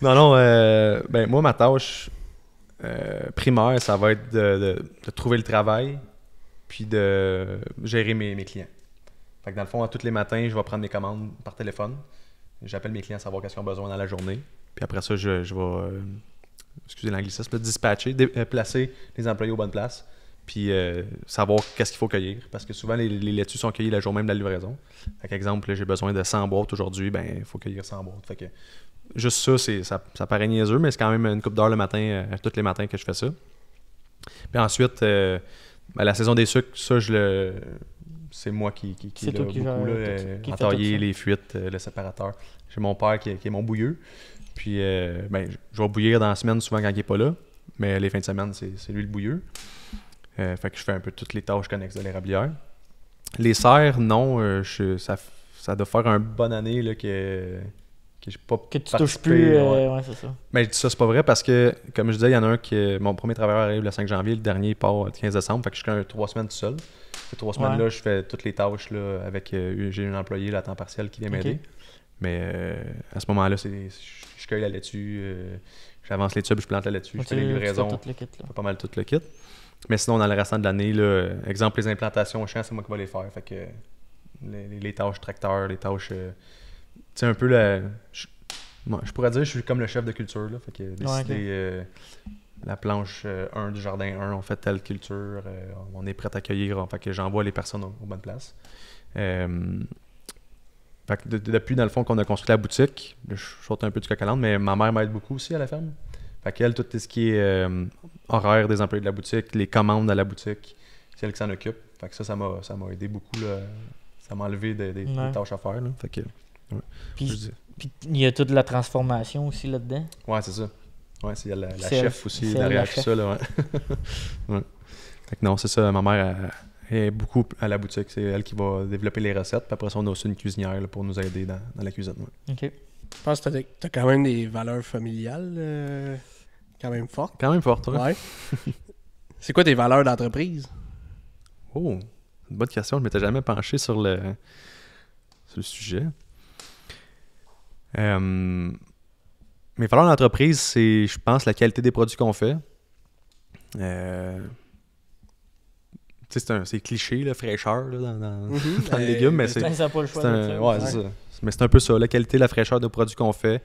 Non, ben moi, ma tâche primaire, ça va être de trouver le travail puis de gérer mes clients. Fait que dans le fond, tous les matins, je vais prendre mes commandes par téléphone. J'appelle mes clients à savoir qu'est-ce qu'ils ont besoin dans la journée. Puis après ça, je vais, excusez l'anglicisme, dispatcher, placer les employés aux bonnes places. Puis savoir qu'est-ce qu'il faut cueillir. Parce que souvent, les laitues sont cueillies le jour même de la livraison. Fait qu'exemple, là, j'ai besoin de 100 boîtes aujourd'hui, ben il faut cueillir 100 boîtes. Fait que juste ça paraît niaiseux, mais c'est quand même une couple d'heures le matin, tous les matins que je fais ça. Puis ensuite, ben, la saison des sucres, ça, c'est moi qui C'est l'a toi qui beaucoup, gère là, tout ça, qui fait entailler tout ça. les fuites, le séparateur. J'ai mon père qui est mon bouilleux. Puis, ben, je vais bouillir dans la semaine souvent quand il n'est pas là. Mais les fins de semaine, c'est lui le bouilleux. Fait que je fais un peu toutes les tâches connexes de l'érablière. Les serres, non. Ça doit faire une bonne année là, que j'ai pas Que tu touches participé, plus. ouais. Ouais, c'est ça. Mais je dis ça, c'est pas vrai parce que, comme je disais, il y en a un qui. Mon premier travailleur arrive le 5 janvier, le dernier part le 15 décembre. Fait que je suis 3 semaines tout seul. Ces 3 semaines-là, je fais toutes les tâches là, avec. J'ai un employé là, à temps partiel qui vient m'aider. Mais à ce moment-là, je cueille la laitue, j'avance les tubes, je plante la laitue, je fais les livraisons. Tout le kit, là. Je fais pas mal tout le kit. Mais sinon, dans le restant de l'année, là, exemple, les implantations au champ, c'est moi qui vais les faire. Fait que les tâches tracteur, les tâches. Tu sais, un peu je pourrais dire que je suis comme le chef de culture. Là, fait que décider la planche 1 du jardin 1, on fait telle culture, on est prêt à accueillir. Fait que j'envoie les personnes aux bonnes places. Fait que depuis, dans le fond, qu'on a construit la boutique, je saute un peu du coq à l'âne, mais ma mère m'aide beaucoup aussi à la ferme. Fait qu'elle, tout ce qui est horaire des employés de la boutique, les commandes à la boutique, c'est elle qui s'en occupe. Fait que ça m'a aidé beaucoup. Là. Ça m'a enlevé des tâches à faire. Là. Fait que, ouais. Puis il y a toute la transformation aussi là-dedans. Ouais, c'est ça. Ouais, il y a la C'est chef aussi c'est derrière la tout chef. ça. Là, ouais. Ouais. Fait que non, c'est ça. Ma mère est beaucoup à la boutique. C'est elle qui va développer les recettes. Puis après ça, on a aussi une cuisinière là, pour nous aider dans la cuisine. Ouais. OK. Je pense que t'as quand même des valeurs familiales quand même fortes. Quand même forte, hein? Ouais. C'est quoi tes valeurs d'entreprise? Oh, une bonne question. Je ne m'étais jamais penché sur le sujet. Mes valeurs d'entreprise, c'est, je pense, la qualité des produits qu'on fait. Tu sais, c'est cliché, la fraîcheur là, dans le légume, mais c'est Ça n'a pas le choix. ouais, c'est ça. Mais c'est un peu ça, la qualité, la fraîcheur des produits qu'on fait.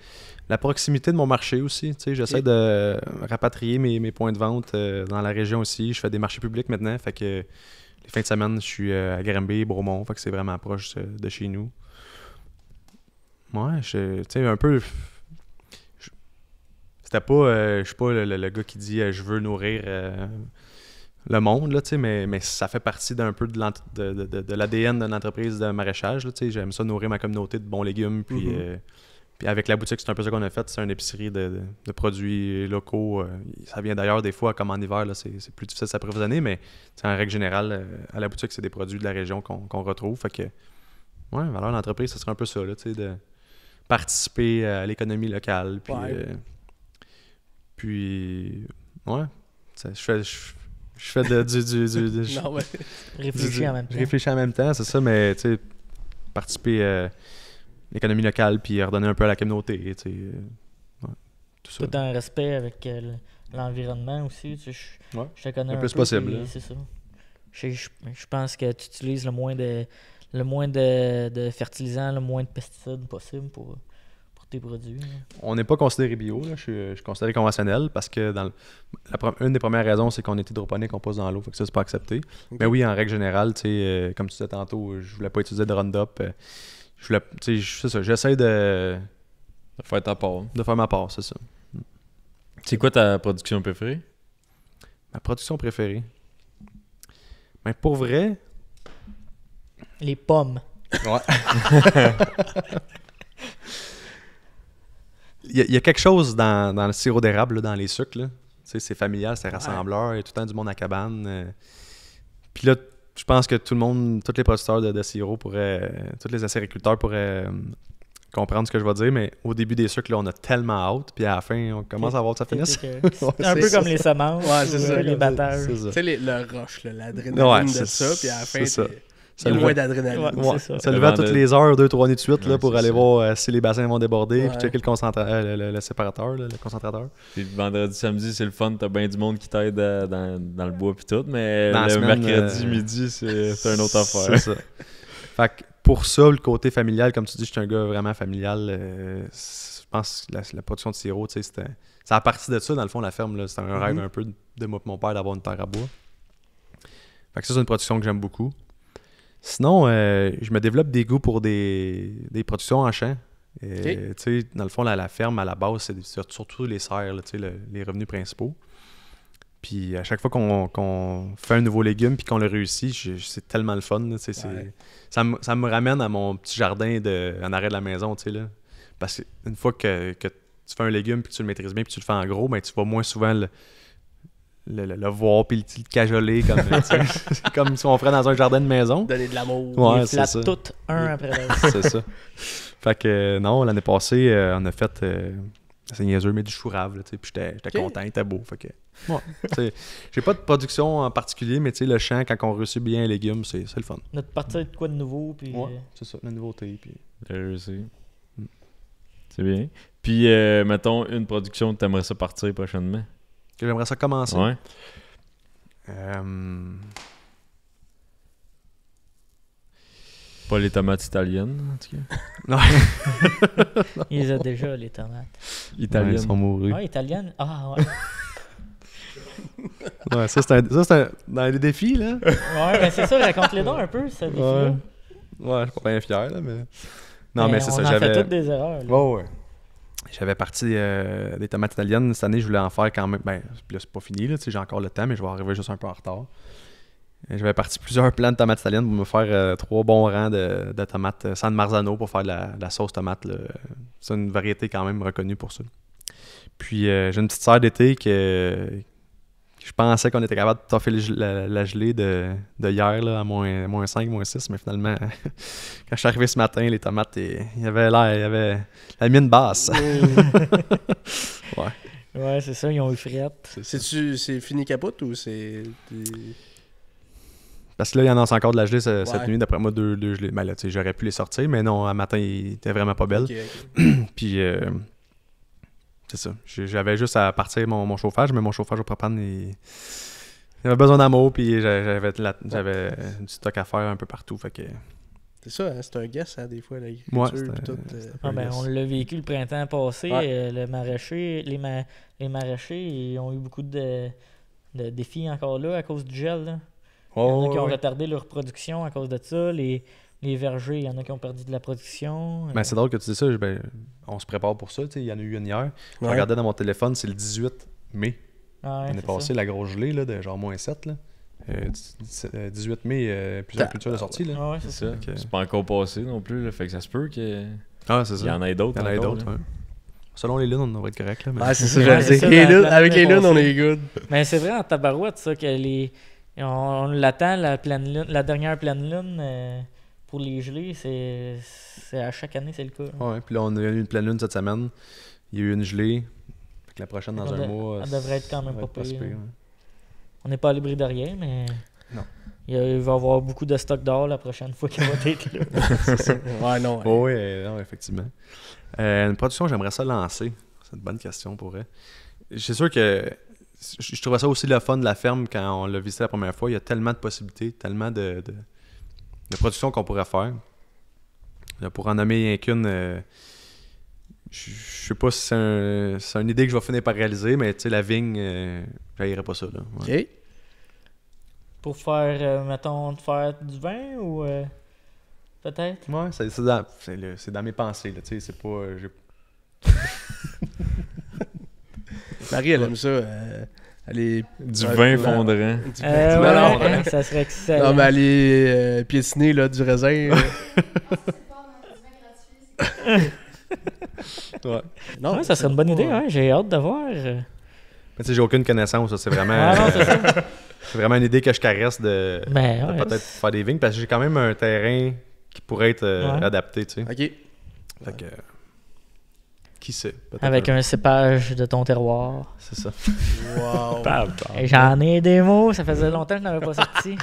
La proximité de mon marché aussi. Tu sais, j'essaie de rapatrier mes points de vente dans la région aussi. Je fais des marchés publics maintenant. Fait que les fins de semaine, je suis à Granby, Bromont. Fait que c'est vraiment proche de chez nous. Ouais, tu sais, un peu. C'était pas. Je suis pas le gars qui dit je veux nourrir le monde, là, tu sais, mais ça fait partie d'un peu de l'ADN d'une entreprise de maraîchage. Là, tu sais, j'aime ça nourrir ma communauté de bons légumes. Puis, puis avec la boutique, c'est un peu ça qu'on a fait. C'est une épicerie de produits locaux. Ça vient d'ailleurs des fois, comme en hiver, là, c'est plus difficile de s'approvisionner, mais en règle générale, à la boutique, c'est des produits de la région qu'on retrouve. Fait que, ouais, valeur d'entreprise, ça serait un peu ça, là, tu sais, de participer à l'économie locale. Puis, puis ouais, je fais Non, mais... Réfléchis en même temps. Je réfléchis en même temps, c'est ça, mais tu sais, participer à l'économie locale puis redonner un peu à la communauté, tu sais, tout ça. Tout en respect avec l'environnement aussi. Tu sais, je te connais Le un plus peu, possible. puis c'est ça. Je pense que tu utilises le moins de fertilisants, le moins de pesticides possible pour tes produits. Là. On n'est pas considéré bio, là. Je suis considéré conventionnel parce que une des premières raisons, c'est qu'on est hydroponique, on pose dans l'eau, fait que ça, c'est pas accepté. Okay. Mais oui, en règle générale, tu sais, comme tu disais tantôt, je voulais pas utiliser de Roundup. C'est ça, j'essaie de faire ta part. De faire ma part, c'est ça. C'est quoi ta production préférée? Ma production préférée? Ben, pour vrai... Les pommes. Ouais. Il y a quelque chose dans le sirop d'érable, là, dans les sucres. Là. Tu sais, c'est familial, c'est rassembleur, il y a tout le temps du monde à cabane. Puis là, je pense que tous les producteurs de sirop pourraient, tous les acériculteurs pourraient comprendre ce que je vais dire, mais au début des sucres, là, on a tellement hâte, puis à la fin, on commence à voir que ça finisse. C'est un peu c'est comme ça. les semences, Ouais, c'est ça. les battages. C'est ça. Tu sais, le rush, là, l'adrénaline Ouais, de c'est ça, puis à la fin, c'est ça. il y a Ça moins le d'adrénaline. Ouais. Ouais, C'est ça. ça levait à toutes les heures, 2-3 nuits de suite, là, Ouais, pour c'est aller ça. voir si les bassins vont déborder, Ouais. puis checker le séparateur, là, le concentrateur. Puis le vendredi, samedi, c'est le fun, t'as bien du monde qui t'aide dans le bois pis tout, mais Dans la le semaine, mercredi midi, c'est une autre affaire. C'est ça. Fait que pour ça, le côté familial, comme tu dis, je suis un gars vraiment familial. Je pense que la production de sirop, tu sais, c'était. C'est à partir de ça, dans le fond, la ferme, là, c'était un rêve un peu de moi et mon père d'avoir une terre à bois. Fait que ça, c'est une production que j'aime beaucoup. Sinon, je me développe des goûts pour des productions en champ. Tu sais, dans le fond, la ferme, à la base, c'est surtout les serres, là, tu sais, les revenus principaux. Puis à chaque fois qu'on fait un nouveau légume puis qu'on le réussit, c'est tellement le fun. Là, tu sais, Ouais. ça me ramène à mon petit jardin en arrêt de la maison. Tu sais, là. Parce qu'une fois que tu fais un légume puis que tu le maîtrises bien puis tu le fais en gros, ben, tu vas moins souvent le voir puis le cajoler comme, tu sais, c'est comme si on ferait dans un jardin de maison. Donner de l'amour. Ouais, Ils c'est flattent ça. toutes un après l'autre. C'est ça. Fait que non, l'année passée, on a fait c'est niaiseux, mais du chou rave, là, tu sais, puis j'étais content, il était beau. Fait que, ouais, tu sais, j'ai pas de production en particulier, mais tu sais, le champ, quand on réussit bien un légume, c'est le fun. Notre partie de quoi de nouveau, puis C'est ça, la nouveauté. Puis... C'est bien. Puis, mettons, une production que t'aimerais ça partir prochainement. Que j'aimerais ça commencer. Ouais. Pas les tomates italiennes, en tout cas. Non. ils les ont déjà, les tomates. Ouais, Italiennes. ils sont mourus. Ouais, italienne. Ah, ouais. Ouais, ça, c'est un dans les défis, là. Ouais, mais c'est ça, raconte-les donc un peu, ça défi-là. Ouais, je suis pas bien fier, là, mais... Non, mais c'est ça, on en j'avais... fait toutes des erreurs. Là. Ouais. J'avais parti des tomates italiennes. Cette année, je voulais en faire quand même. Ben, là, c'est pas fini, là, tu sais, j'ai encore le temps, mais je vais arriver juste un peu en retard. Et j'avais parti plusieurs plants de tomates italiennes pour me faire 3 bons rangs de tomates San Marzano pour faire de la sauce tomate. Là. C'est une variété quand même reconnue pour ça. Puis j'ai une petite sœur d'été que je pensais qu'on était capable de toffer la gelée de hier là, à moins 5, moins 6, mais finalement, quand je suis arrivé ce matin, les tomates, il y avait la mine basse. Ouais, c'est ça, ils ont eu frette. C'est fini capote ou c'est. Parce que là, il y en a encore de la gelée cette Ouais. nuit, d'après moi, deux gelées. Ben là, tu sais, j'aurais pu les sortir, mais non, à matin, il était vraiment pas belle. Ok. Puis, c'est ça. J'avais juste à partir mon chauffage, mais mon chauffage au propane, il avait besoin d'amour, puis j'avais du stock à faire un peu partout. Fait que, C'est ça, hein, c'est un guess, hein, des fois, Ouais, l'agriculture. c'est puis un- tout, c'est un Ah, ben, yes. on l'a vécu le printemps passé. Ouais. Le maraîcher, les maraîchers, ils ont eu beaucoup de défis encore là à cause du gel. Là. Il y en a qui ont retardé leur production à cause de ça. Les vergers, il y en a qui ont perdu de la production. Ben, c'est drôle que tu dis ça. Ben, on se prépare pour ça. Tu sais, il y en a eu une hier. Je Ouais. regardais dans mon téléphone, c'est le 18 mai. Ah, ouais, L'année c'est passée, ça. la grosse gelée, là, de genre moins 7. Là. 18 mai, plusieurs cultures de sortie. Là. Ah, ouais, c'est C'est ça. ça. Ok. C'est pas encore passé non plus, là. Fait que ça se peut qu'il Ah, c'est y ça. en ait d'autres. Il y en a encore, d'autres. là. ouais. Selon les lunes, on devrait être correct. Là, mais... Ouais, c'est ça, Ouais, j'allais c'est dire. ça, Les lunes- l'année avec les lunes, on passée. est good. Mais c'est vrai en tabarouette, ça, que on l'attend, la pleine lune, la dernière pleine lune, pour les gelées, c'est à chaque année, c'est le cas. Ouais, puis là, on a eu une pleine lune cette semaine. Il y a eu une gelée. Fait que la prochaine, dans Elle un mois, Elle devrait être quand même ça va pas être pas si pire. pire, ouais. On n'est pas à l'abri de rien, mais... Non. Il va y avoir beaucoup de stock d'or la prochaine fois qu'il va être là. Ouais, non. Oh, oui, non, effectivement. Une production, j'aimerais ça lancer. C'est une bonne question pour elle. C'est sûr que je trouvais ça aussi le fun de la ferme quand on l'a visité la première fois. Il y a tellement de possibilités, tellement de productions qu'on pourrait faire. Là, pour en nommer rien qu'une, je sais pas si c'est une idée que je vais finir par réaliser, mais tu sais, la vigne, j'haïrais pas ça. Là. Ouais. Ok. Pour faire, mettons, faire du vin ou peut-être? Ouais, c'est dans mes pensées. Là, tu sais, c'est pas. Marie, elle aime ça. Elle est. Du Ouais, vin ouais. fondrant. Du Ouais, melon, hein. ça serait excellent. Non, mais elle est piétinée là, du raisin. Ouais. Non, Ouais, ça serait une bonne idée, pas- hein? J'ai hâte de voir. Mais tu sais, j'ai aucune connaissance. Ça, c'est vraiment. Ah non, c'est ça. C'est vraiment une idée que je caresse de Ben, ouais, peut-être faire des vignes parce que j'ai quand même un terrain qui pourrait être Ouais. adapté, tu sais. Ok. Fait que, qui sait? Peut-être Avec un cépage de ton terroir. C'est ça. Wow. Et j'en ai des mots, ça faisait longtemps que je n'avais pas sorti.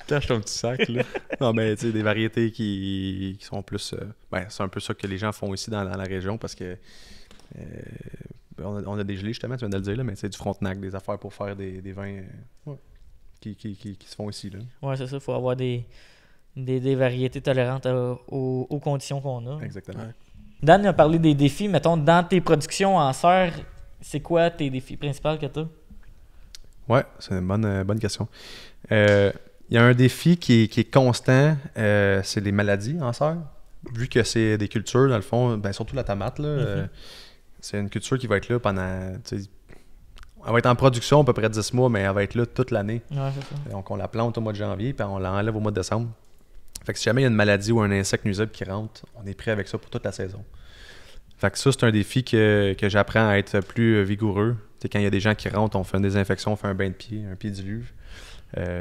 Cache ton petit sac, là. Non, mais tu sais, des variétés qui sont plus... ben, c'est un peu ça que les gens font ici dans la région parce que on a des gelées, justement, tu viens de le dire, là, mais c'est du Frontenac, des affaires pour faire des vins qui se font ici. Là. Ouais, c'est ça, il faut avoir des variétés tolérantes aux conditions qu'on a. Exactement. Ouais. Dan a parlé des défis. Mettons, dans tes productions en serre, c'est quoi tes défis principaux que tu as? Ouais, c'est une bonne question. Il y a un défi qui est constant, c'est les maladies en serre. Vu que c'est des cultures, dans le fond, ben, surtout la tomate, là, c'est une culture qui va être là pendant... Elle va être en production à peu près 10 mois, mais elle va être là toute l'année. Ouais, c'est ça. Donc on la plante au mois de janvier, puis on l'enlève au mois de décembre. Fait que si jamais il y a une maladie ou un insecte nuisible qui rentre, on est prêt avec ça pour toute la saison. Fait que ça, c'est un défi que j'apprends à être plus vigoureux. T'sais, quand il y a des gens qui rentrent, on fait une désinfection, on fait un bain de pied, un pied diluve.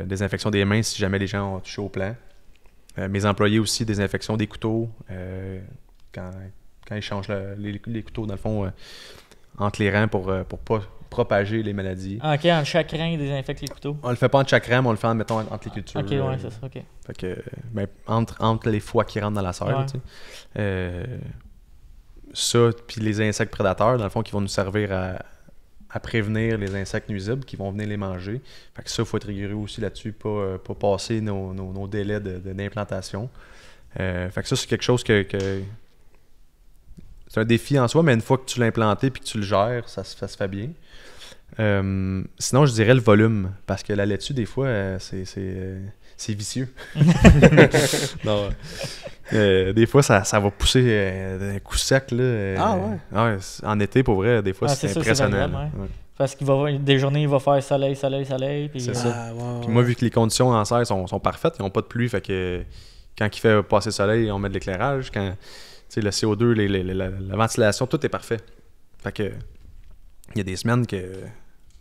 Désinfection des mains si jamais les gens ont touché au plant. Mes employés aussi, désinfection des couteaux. Quand ils changent les couteaux, dans le fond, entre les rangs pour pas propager les maladies. Ah, ok, en chaque rang, ils désinfectent les couteaux. On le fait pas entre chaque rang, mais on le fait mettons, entre les cultures. Ok, ouais, c'est ça, ok. Fait que, ben, entre les foies qui rentrent dans la serre, Ouais. tu sais. Ça, puis les insectes prédateurs, dans le fond, qui vont nous servir à prévenir les insectes nuisibles qui vont venir les manger. Fait que ça, il faut être rigoureux aussi là-dessus, pas passer nos délais d'implantation. Fait que ça, c'est quelque chose que c'est un défi en soi, mais une fois que tu l'as implanté et que tu le gères, ça se fait bien. Sinon, je dirais le volume, parce que la laitue, des fois, c'est vicieux. Non, des fois, ça va pousser d'un coup sec. Là, Ah ouais? En été, pour vrai, des fois, Ah, c'est c'est ça, impressionnant. c'est là. agréable, Ouais. Parce qu'il va y avoir des journées, il va faire soleil, puis C'est ça. Ah, wow. Puis moi, vu que les conditions en serre sont parfaites, ils n'ont pas de pluie, fait que quand il fait passer le soleil, on met de l'éclairage. Quand le CO2, la ventilation, tout est parfait. Fait que il y a des semaines que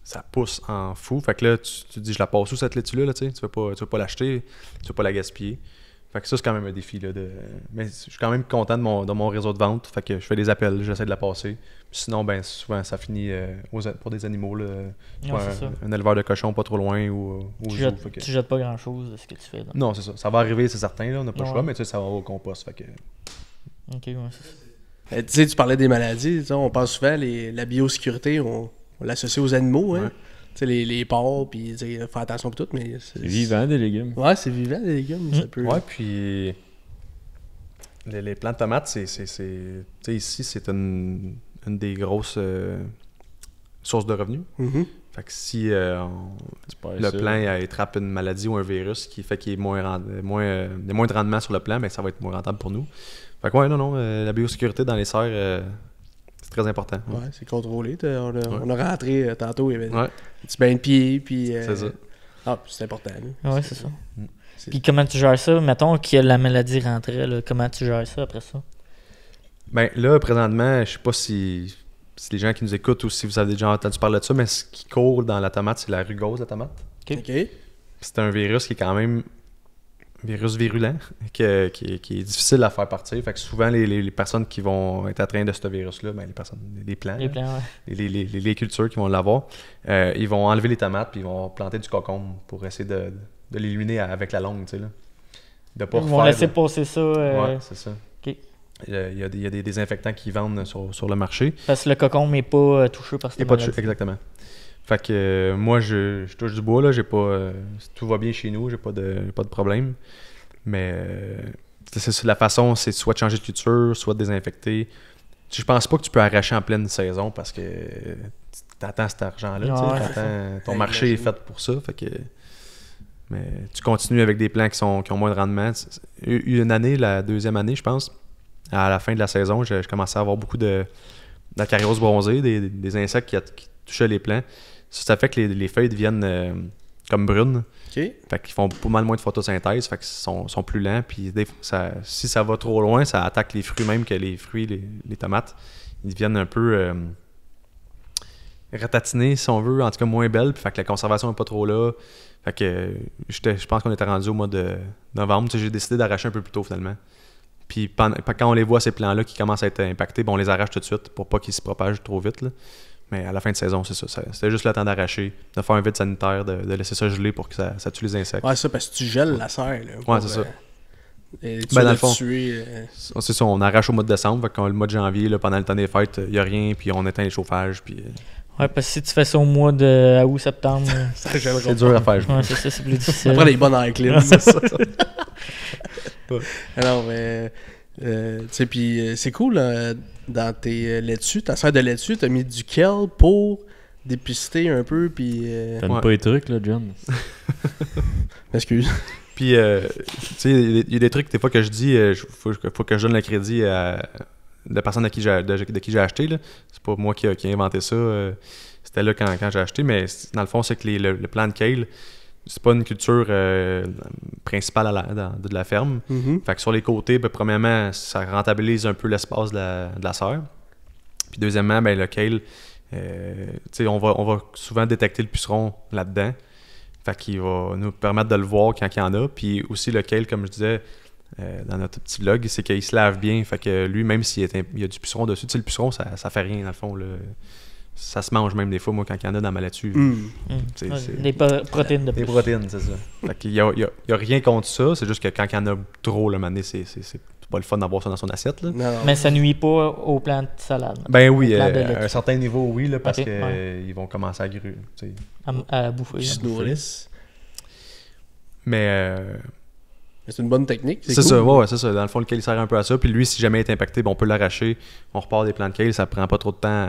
ça pousse en fou. Fait que là, tu te dis, je la passe où cette laitue-là? Là, tu veux pas l'acheter, tu veux pas la gaspiller. Fait que ça, c'est quand même un défi. Là, mais je suis quand même content de mon réseau de vente. Fait que je fais des appels, j'essaie de la passer. Puis sinon, ben souvent, ça finit pour des animaux. Là, Ouais, c'est ça. un éleveur de cochons pas trop loin ou Tu zoo. jettes, Fait que- tu jettes pas grand-chose de ce que tu fais. Là. Non, c'est ça. Ça va arriver, c'est certain. Là, on n'a pas le Ouais. choix, mais tu sais, ça va au compost. Fait que... Ok, ouais, c'est ça. Tu sais, tu parlais des maladies. Tu sais, on pense souvent la biosécurité, on l'associe aux animaux. Hein? Ouais. Tu sais, les porcs, puis tu sais, faire attention pour tout. Mais C'est vivant, des légumes. Ouais, c'est vivant, les légumes. Ça peut... Ouais, puis les plants de tomates, tu sais, ici, c'est une des grosses sources de revenus. Mhm. Fait que si C'est pas le ça. plant il attrape une maladie ou un virus qui fait qu'il y ait moins de rendement sur le plant, ben ça va être moins rentable pour nous. Fait que ouais, non, la biosécurité dans les serres, c'est très important. Ouais, c'est contrôlé. On a rentré tantôt, il y avait Ouais, un petit bain de pied, puis... c'est ça. Ah, c'est important. Là. Ouais, c'est ça. C'est- Puis comment tu gères ça? Mettons que la maladie rentrait, là, comment tu gères ça après ça? Ben là, présentement, je sais pas si les gens qui nous écoutent ou si vous avez déjà entendu parler de ça, mais ce qui court dans la tomate, c'est la rugose, la tomate. OK. C'est un virus qui est quand même virus virulent, qui est difficile à faire partir. Fait que souvent, les personnes qui vont être atteintes de ce virus-là, ben, les plants, Les plants, ouais. les cultures qui vont l'avoir, ils vont enlever les tomates puis ils vont planter du cocombe pour essayer de l'éliminer avec la langue, tu sais, là. De pas Ils vont refaire laisser passer ça. Ouais, c'est ça. ok. Il y a des désinfectants qui vendent sur le marché. Parce que le cocon n'est pas touché par cette Et pas de maladie. exactement. Fait que moi, je touche du bois, là. J'ai pas, tout va bien chez nous, j'ai pas de problème. Mais c'est la façon, c'est soit de changer de culture, soit de désinfecter. Je pense pas que tu peux arracher en pleine saison parce que t'attends cet argent-là. Ouais, T'attends, ton Ouais, marché est j'imagine. fait pour ça. Fait que, mais tu continues avec des plants qui ont moins de rendement. Une année, la deuxième année, je pense, à la fin de la saison, je commençais à avoir beaucoup d'acariose bronzée, des insectes qui touchaient les plants. Ça fait que les feuilles deviennent comme brunes. OK. Fait qu'ils font pas mal moins de photosynthèse, fait qu'ils sont plus lents. Puis si ça va trop loin, ça attaque les fruits, même que les fruits, les tomates, ils deviennent un peu ratatinés, si on veut, en tout cas moins belles. Puis fait que la conservation n'est pas trop là. Fait que je pense qu'on était rendu au mois de novembre. Tu sais, j'ai décidé d'arracher un peu plus tôt finalement. Puis quand on les voit, ces plants-là qui commencent à être impactés, on les arrache tout de suite pour pas qu'ils se propagent trop vite. Là. Mais à la fin de saison, c'est ça. C'était juste le temps d'arracher, de faire un vide sanitaire, de laisser ça geler pour que ça tue les insectes. Ouais, ça, parce que tu gèles la serre. Là, Ouais, c'est ça. Dans le fond, tuer, c'est ça, on arrache au mois de décembre. Fait que le mois de janvier, là, pendant le temps des fêtes, il n'y a rien, puis on éteint les chauffages. Puis, Ouais, parce que si tu fais ça au mois de août, septembre, ça gèlera c'est pas. dur à faire. ouais, c'est ça, c'est plus difficile. Après les bonnes air clean. C'est ça. Alors, mais. Tu sais, puis c'est cool, dans tes laitues, ta serre de laitue, t'as mis du kale pour dépister un peu, puis. Donne pas les trucs, là, John. Excuse. Puis, tu sais, il y a des trucs, des fois, que je dis, faut que je donne le crédit à la personne de qui j'ai acheté. Là. C'est pas moi qui ai inventé ça. C'était là quand j'ai acheté. Mais dans le fond, c'est que le plant de kale, c'est pas une culture principale de la ferme. Mm-hmm. Fait que sur les côtés, premièrement, ça rentabilise un peu l'espace de la serre. Puis deuxièmement, le kale, tu sais, on va souvent détecter le puceron là-dedans. Fait qu'il va nous permettre de le voir quand il y en a. Puis aussi, le kale, comme je disais dans notre petit vlog, c'est qu'il se lave bien. Fait que lui, même s'il y a du puceron dessus, tu sais, le puceron, ça fait rien dans le fond. Là. Ça se mange même des fois, moi, quand il y en a dans ma laitue. Des protéines de plus. Des protéines, c'est ça. Fait qu'il y a rien contre ça. C'est juste que quand il y en a trop, le mané, c'est pas le fun d'avoir ça dans son assiette. Là. Non. Mais ça nuit pas aux plantes de salade. Ben oui, Aux plantes de à un laitue. certain niveau, oui, là, parce Ok, qu'ils ouais. vont commencer à gruer. À bouffer. Ils se nourrissent. Mais C'est une bonne technique. c'est cool. ça, ouais, c'est ça. Dans le fond, le kale il sert un peu à ça. Puis lui, si jamais il est impacté, on peut l'arracher. On repart des plants de kale, ça prend pas trop de temps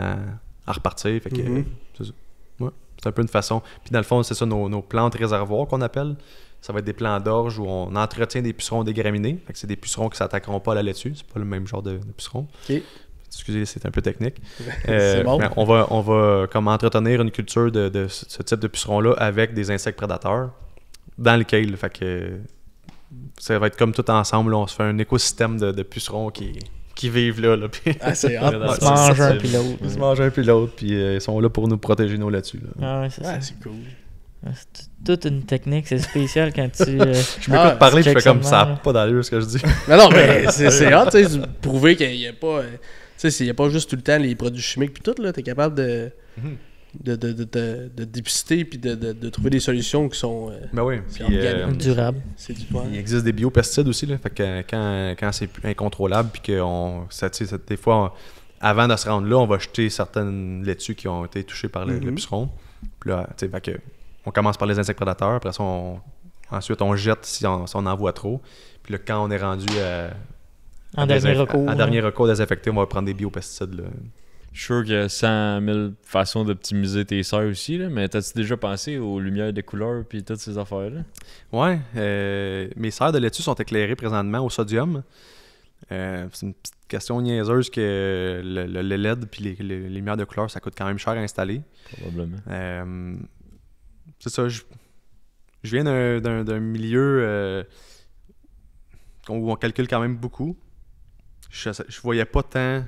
à repartir. Fait que c'est ça. Ouais, c'est un peu une façon. Puis dans le fond, c'est ça, nos plantes réservoirs qu'on appelle. Ça va être des plants d'orge où on entretient des pucerons des graminées. Fait que c'est des pucerons qui s'attaqueront pas à la laitue. C'est pas le même genre de pucerons. Ok. Excusez, c'est un peu technique. C'est bon. Mais on va comme entretenir une culture de ce type de pucerons-là avec des insectes prédateurs dans le kale. Fait que ça va être comme tout ensemble. Là, on se fait un écosystème de pucerons qui vivent là. Puis Ah, c'est hot. Ils Ils se mangent un puis l'autre. ils se mangent un puis l'autre. Puis ils sont là pour nous protéger nos laitues. Là. Ah, ouais, c'est ça. Ah, c'est cool. C'est toute une technique, c'est spécial quand tu. Je m'écoute parler, je check fais comme ça ça, de n'a pas d'allure ce que je dis. Non, mais c'est hot, tu sais, de prouver qu'il n'y a pas. Tu sais, il n'y a pas juste tout le temps les produits chimiques puis tout, là. T'es capable de dépister puis de trouver des solutions qui sont. Ben oui. c'est Puis, organique. Durable. C'est du fun. il existe des biopesticides aussi. Là, fait que quand c'est incontrôlable, puis que des fois, avant de se rendre là, on va jeter certaines laitues qui ont été touchées par le puceron. Puis là, tu sais, fait que on commence par les insectes prédateurs, après ça, ensuite on jette si on en voit trop. Puis là, quand on est rendu En dernier recours. en dernier recours désinfecté, on va prendre des biopesticides. Là. Je suis sûr qu'il y a 100 000 façons d'optimiser tes serres aussi, là, mais t'as-tu déjà pensé aux lumières de couleurs puis toutes ces affaires-là? Ouais, mes serres de laitue sont éclairées présentement au sodium. C'est une petite question niaiseuse que le LED puis les lumières de couleur, ça coûte quand même cher à installer. Probablement. C'est ça, je viens d'un milieu où on calcule quand même beaucoup. Je voyais pas tant...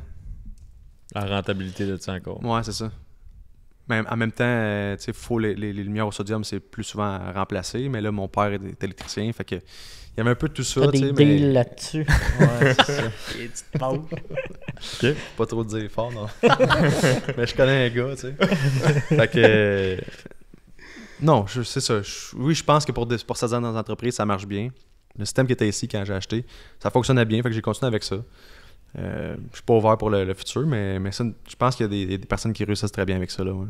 La rentabilité de ça encore. Ouais, c'est ça. Mais en même temps, tu sais, faut les lumières au sodium, c'est plus souvent à remplacer. Mais là, mon père est électricien, fait que il y avait un peu de tout ça. T'as des deals là-dessus. Ouais, c'est ça. Et petites pauses. Pas trop dire fort, non. Mais je connais un gars, tu sais. Fait que... non, c'est ça. Oui, je pense que pour certaines entreprises, ça marche bien. Le système qui était ici quand j'ai acheté, ça fonctionnait bien, fait que j'ai continué avec ça. Je suis pas ouvert pour le futur, mais ça, je pense qu'il y a des personnes qui réussissent très bien avec ça. Là, ouais.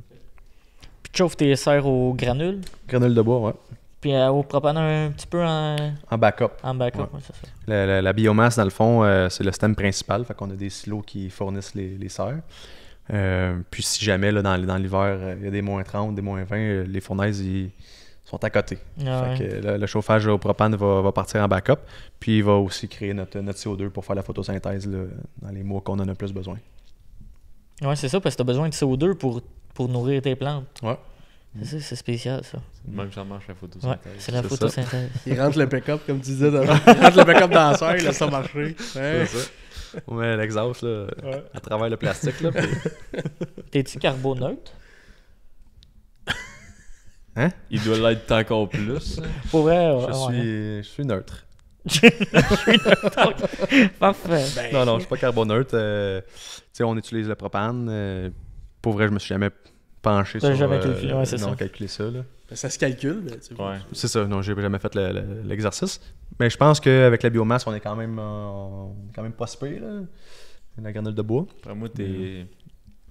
Puis tu chauffes tes serres au granule. Granule de bois, ouais. Puis au propane un petit peu en backup. En backup, Ouais. ouais, c'est ça. La biomasse, dans le fond, c'est le système principal. Fait qu'on a des silos qui fournissent les serres. Puis si jamais, là, dans l'hiver, il y a des moins 30, des moins 20, les fournaises, ils sont à côté. Ah, Fait que le chauffage au propane va partir en backup. Puis il va aussi créer notre CO2 pour faire la photosynthèse là, dans les mois qu'on en a plus besoin. Ouais, c'est ça, parce que t'as besoin de CO2 pour nourrir tes plantes. Ouais. C'est ça, c'est spécial, ça. Même ça marche la Ouais, photosynthèse. c'est la C'est ça. photosynthèse. Il rentre le pick-up, comme tu disais. Il rentre le pick-up dans la serre, il laisse ça marcher. Ouais. C'est ça. On met l'exhaust là, à travers le plastique. Là, puis... T'es-tu carboneutre? Hein? Il doit l'être encore plus. Pour vrai, Je suis neutre. Je suis neutre. Parfait. Ben, Non, je suis pas carboneutre. Tu sais, on utilise le propane. Pour vrai, je me suis jamais penché T'as sur... jamais calculé, ouais, c'est ça. calculé ça, là. ça se calcule. Tu vois. Ouais. C'est ça, non, j'ai jamais fait l'exercice. Mais je pense qu'avec la biomasse, on est quand même pas si pire, là. La granule de bois. Après moi, t'es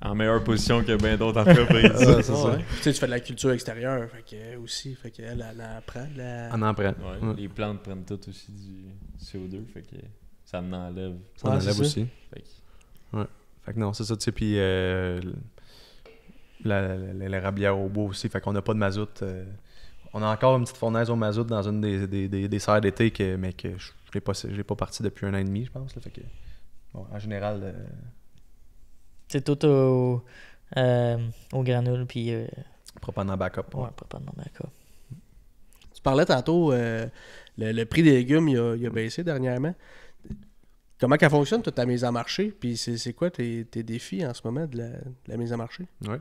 en meilleure position que bien d'autres entreprises. C'est ça. Ouais. Tu sais, tu fais de la culture extérieure, fait que, aussi. Fait qu'elle apprend de la... On en prend. Ouais, Ouais. Les plantes prennent toutes aussi du CO2, fait que ça en enlève. Ça en Ouais, enlève c'est aussi. Fait que- Fait que non, c'est ça, tu sais, puis la rabière au bois aussi, fait qu'on n'a pas de mazout. On a encore une petite fournaise au mazout dans une des serres d'été, mais que je l'ai pas parti depuis 1 an et demi, je pense. Là, fait que, bon, en général, C'est tout au granule, puis propane en backup. ouais, pas de backup. Tu parlais tantôt, le prix des légumes, il a baissé dernièrement. Comment qu'elle fonctionne, toute ta mise en marché? Puis c'est quoi tes défis en ce moment de la mise en marché? Ouais.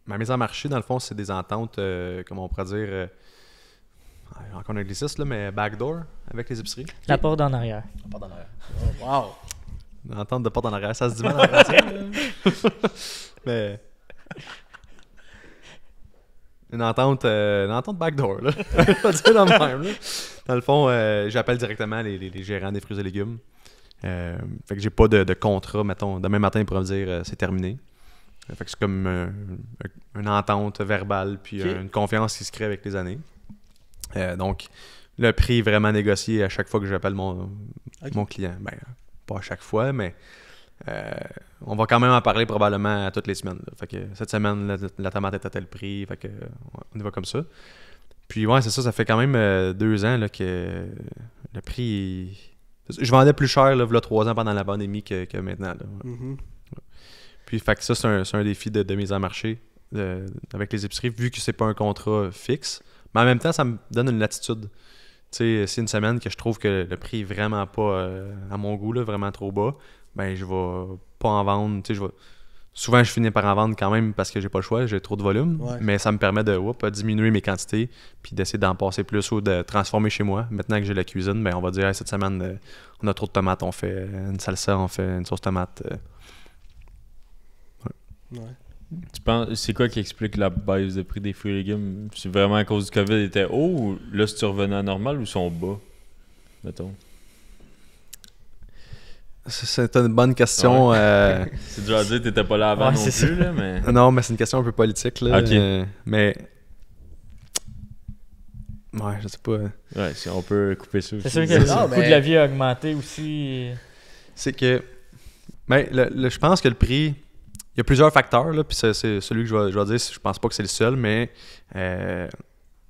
Ma mise en marché, dans le fond, c'est des ententes, comment on pourrait dire, encore un anglicisme, là, mais backdoor avec les épiceries. La porte en arrière. Porte en arrière. Oh, wow! Une entente de porte en arrière, ça se dit mal en français. Là. Mais. Une entente backdoor, là. Je vais dire de même, là. Dans le fond, j'appelle directement les gérants des fruits et légumes. Fait que j'ai pas de contrat, mettons. Demain matin, ils pourraient me dire c'est terminé. Fait que c'est comme une entente verbale, puis Ok. une confiance qui se crée avec les années. Donc, le prix est vraiment négocié à chaque fois que j'appelle mon client. Ben, pas à chaque fois, mais on va quand même en parler probablement toutes les semaines. Là. Fait que cette semaine, la tomate est à tel prix. Fait que on y va comme ça. Puis ouais, c'est ça, ça fait quand même 2 ans là, que le prix... Je vendais plus cher là, v'là 3 ans pendant la pandémie que maintenant. Là. Mhm. Puis fait que ça, c'est un défi de mise en marché avec les épiceries, vu que c'est pas un contrat fixe. Mais en même temps, ça me donne une latitude. Tu sais, c'est une semaine que je trouve que le prix est vraiment pas à mon goût, là, vraiment trop bas, ben je vais pas en vendre. Tu sais, souvent, je finis par en vendre quand même parce que j'ai pas le choix, j'ai trop de volume. Ouais. Mais ça me permet de diminuer mes quantités puis d'essayer d'en passer plus ou de transformer chez moi. Maintenant que j'ai la cuisine, ben on va dire hey, cette semaine, on a trop de tomates, on fait une salsa, on fait une sauce tomate. Ouais. Tu penses, c'est quoi qui explique la baisse de prix des fruits et légumes? C'est vraiment à cause du COVID était haut ou là, c'est revenu à normal ou sont bas? Mettons. C'est une bonne question. C'est dur à dire, t'étais pas là avant Ouais, non c'est plus, là, mais... Non, mais c'est une question un peu politique. Là, Ok. Mais. Ouais, je sais pas. Ouais, si on peut couper ça aussi. C'est sûr que Non, le coût mais- de la vie a augmenté aussi. C'est que. Ben, je pense que le prix. Il y a plusieurs facteurs, là, puis c'est celui que je vais dire. Je pense pas que c'est le seul, mais il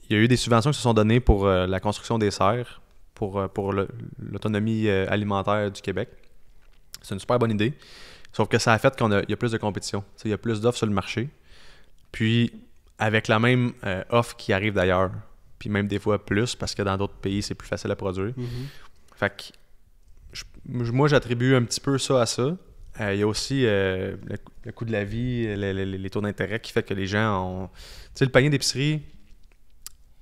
y a eu des subventions qui se sont données pour la construction des serres, pour l'autonomie alimentaire du Québec. C'est une super bonne idée. Sauf que ça a fait qu'il y a plus de compétition. T'sais, il y a plus d'offres sur le marché. Puis, avec la même offre qui arrive d'ailleurs, puis même des fois plus, parce que dans d'autres pays, c'est plus facile à produire. Mhm. Fait que moi, j'attribue un petit peu ça à ça. Il y a aussi le coût de la vie, les taux d'intérêt qui fait que les gens ont... Tu sais, le panier d'épicerie,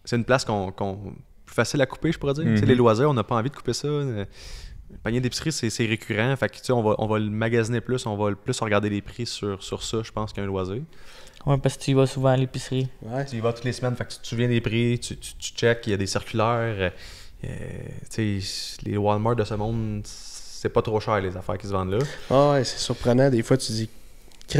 c'est une place plus facile à couper, je pourrais dire. Tu sais, les loisirs, on n'a pas envie de couper ça. Le panier d'épicerie, c'est récurrent. Fait que, tu sais, on va le magasiner plus, on va plus regarder les prix sur ça, je pense, qu'un loisir. Ouais, parce que tu y vas souvent à l'épicerie. Ouais. Tu y vas toutes les semaines, fait que tu te souviens des prix, tu checkes, il y a des circulaires. Tu sais, les Walmart de ce monde, c'est pas trop cher les affaires qui se vendent là. Ah ouais, c'est surprenant. Des fois, tu dis,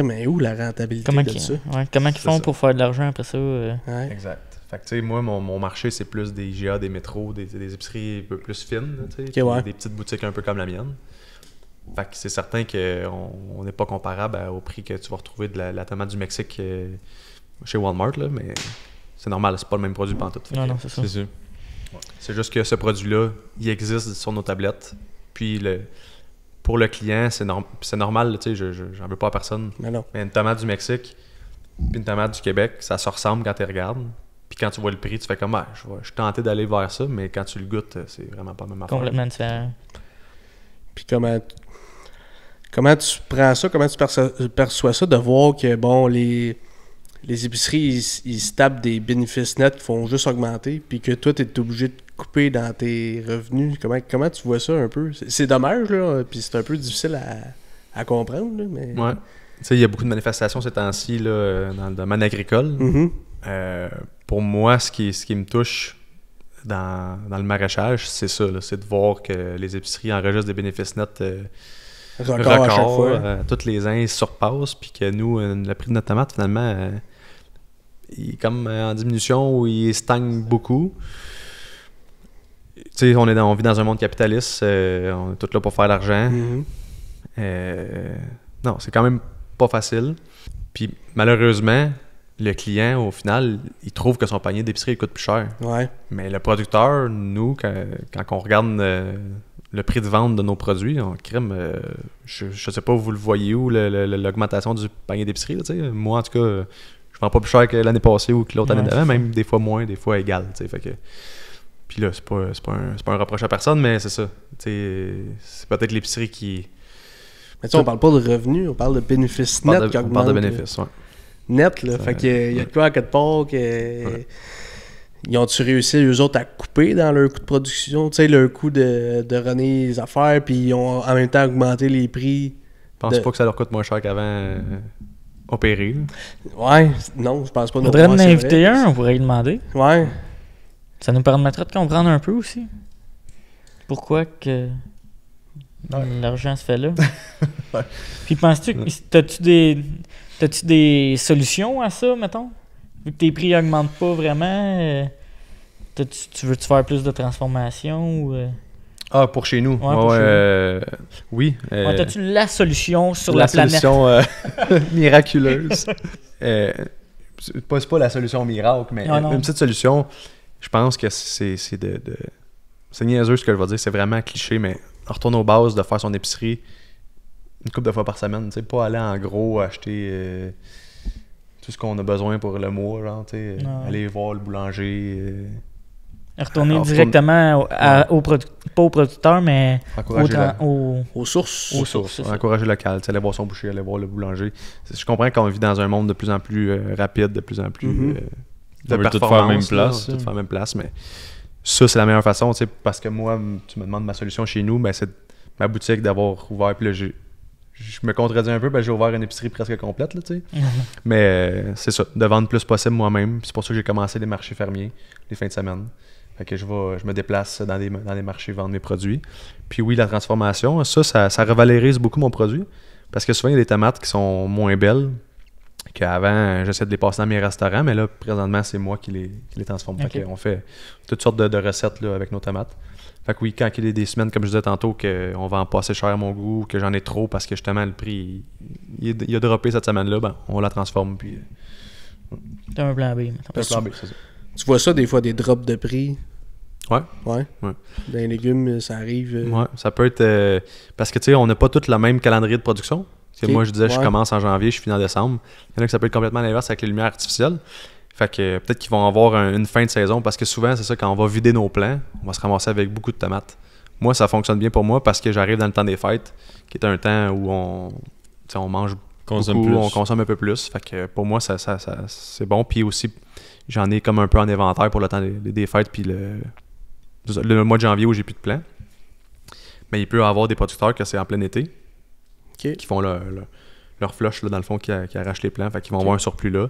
mais où la rentabilité Comment de qu'ils ça? comment ils C'est font ça. pour faire de l'argent après ça? Ouais. Exact. Fait que tu sais, moi, mon marché, c'est plus des IGA, des métros, des épiceries un peu plus fines, là, tu sais, ouais. des petites boutiques un peu comme la mienne. Fait que c'est certain qu'on n'est pas comparable au prix que tu vas retrouver de la tomate du Mexique chez Walmart, là, mais c'est normal, c'est pas le même produit pantoute. Fait Non, que non, c'est ça. C'est sûr. c'est juste que ce produit-là, il existe sur nos tablettes. Puis pour le client, c'est normal, tu sais, j'en veux pas à personne. Mais non. Mais une tomate du Mexique puis une tomate du Québec, ça se ressemble quand tu regardes. Puis quand tu vois le prix, tu fais comme je suis tenté d'aller vers ça, mais quand tu le goûtes, c'est vraiment pas la même affaire. Complètement différent. Puis comment tu prends ça? Comment tu perçois ça de voir que, bon, les les épiceries, ils se tapent des bénéfices nets qui font juste augmenter, puis que toi, tu es obligé de couper dans tes revenus. Comment tu vois ça un peu? C'est dommage, là, puis c'est un peu difficile à comprendre, là, mais... Ouais. Tu sais, il y a beaucoup de manifestations ces temps-ci là, dans le domaine agricole. Pour moi, ce qui me touche dans le maraîchage, c'est ça, là, c'est de voir que les épiceries enregistrent des bénéfices nets Record à chaque fois. Tous les ans, ils se surpassent, puis que nous, le prix de notre tomate, finalement, il est comme en diminution ou il stagne beaucoup. Tu sais, on vit dans un monde capitaliste, on est tous là pour faire l'argent. Non, c'est quand même pas facile. Puis malheureusement, le client, au final, il trouve que son panier d'épicerie coûte plus cher. Ouais. Mais le producteur, nous, quand on regarde le prix de vente de nos produits, on crème, je sais pas, vous le voyez où, l'augmentation du panier d'épicerie. Là, moi, en tout cas, je vends pas plus cher que l'année passée ou que l'autre année d'avant, même des fois moins, des fois égal. Fait que... Puis là, c'est pas un reproche à personne, mais c'est ça. C'est peut-être l'épicerie qui... Mais tu sais, on parle pas de revenus, on parle de bénéfices nets qui augmentent. On parle de bénéfices, oui. Net, là. Fait qu'il y a de quoi à quelque part que... Ils ont-tu réussi, eux autres, à couper dans leur coût de production? Tu sais, leur coût de runner les affaires, puis ils ont en même temps augmenté les prix. Je pense pas que ça leur coûte moins cher qu'avant opérer. Ouais, non, je pense pas. On voudrait en inviter un, on pourrait lui demander. Ouais. Ça nous permettrait de comprendre un peu aussi. Pourquoi que l'argent se fait là. Puis penses-tu, t'as-tu des solutions à ça, mettons? Vu que tes prix augmentent pas vraiment, tu veux-tu faire plus de transformation ou... Ah, pour chez nous? Oui. T'as-tu la solution sur la planète? La solution miraculeuse. C'est pas la solution miracle, mais une petite solution, je pense que c'est c'est niaiseux ce que je vais dire, c'est vraiment cliché, mais on retourne aux bases de faire son épicerie une couple de fois par semaine, tu sais, pas aller en gros acheter tout ce qu'on a besoin pour le mois, genre, tu sais, aller voir le boulanger. Retourner directement pas au producteur, mais aux sources. Aux sources. Encourager le local, aller voir son boucher, aller voir le boulanger. Je comprends qu'on vit dans un monde de plus en plus rapide, de plus en plus de on veut performance. tout faire à la même place. Tout faire à la même place, mais ça, c'est la meilleure façon, tu sais, parce que moi, tu me demandes ma solution chez nous, ben, c'est ma boutique d'avoir ouvert, puis là, je me contredis un peu, parce que j'ai ouvert une épicerie presque complète, là, tu sais. Mais c'est ça, de vendre le plus possible moi-même. C'est pour ça que j'ai commencé les marchés fermiers, les fins de semaine. Fait que je me déplace dans les marchés vendre mes produits. Puis oui, la transformation, ça revalorise beaucoup mon produit. Parce que souvent, il y a des tomates qui sont moins belles qu'avant. J'essaie de les passer dans mes restaurants, mais là, présentement, c'est moi qui les transforme. Okay. Fait qu'on fait toutes sortes de recettes là, avec nos tomates. Fait que oui, quand il y a des semaines, comme je disais tantôt, qu'on va en passer cher à mon goût, que j'en ai trop parce que justement, le prix, il a droppé cette semaine-là, ben, on la transforme. Puis t'as un plan B. Un plan B, c'est ça. Tu vois ça des fois, des drops de prix? Ouais. Dans les légumes, ça arrive. Ouais, ça peut être. Parce que tu sais, on n'a pas tous le même calendrier de production. Okay. Moi, je disais, je commence en janvier, je finis en décembre. Il y en a que ça peut être complètement l'inverse avec les lumières artificielles. Fait que peut-être qu'ils vont avoir une fin de saison parce que souvent, c'est ça, quand on va vider nos plants, on va se ramasser avec beaucoup de tomates. Moi, ça fonctionne bien pour moi parce que j'arrive dans le temps des fêtes, qui est un temps où on mange beaucoup, on consomme un peu plus. Fait que pour moi, ça c'est bon. Puis aussi, j'en ai comme un peu en inventaire pour le temps des fêtes. Puis le mois de janvier où j'ai plus de plants. Mais il peut y avoir des producteurs que c'est en plein été qui font leur flush là, dans le fond, qui arrachent les plants. Fait qu'ils vont avoir un surplus là.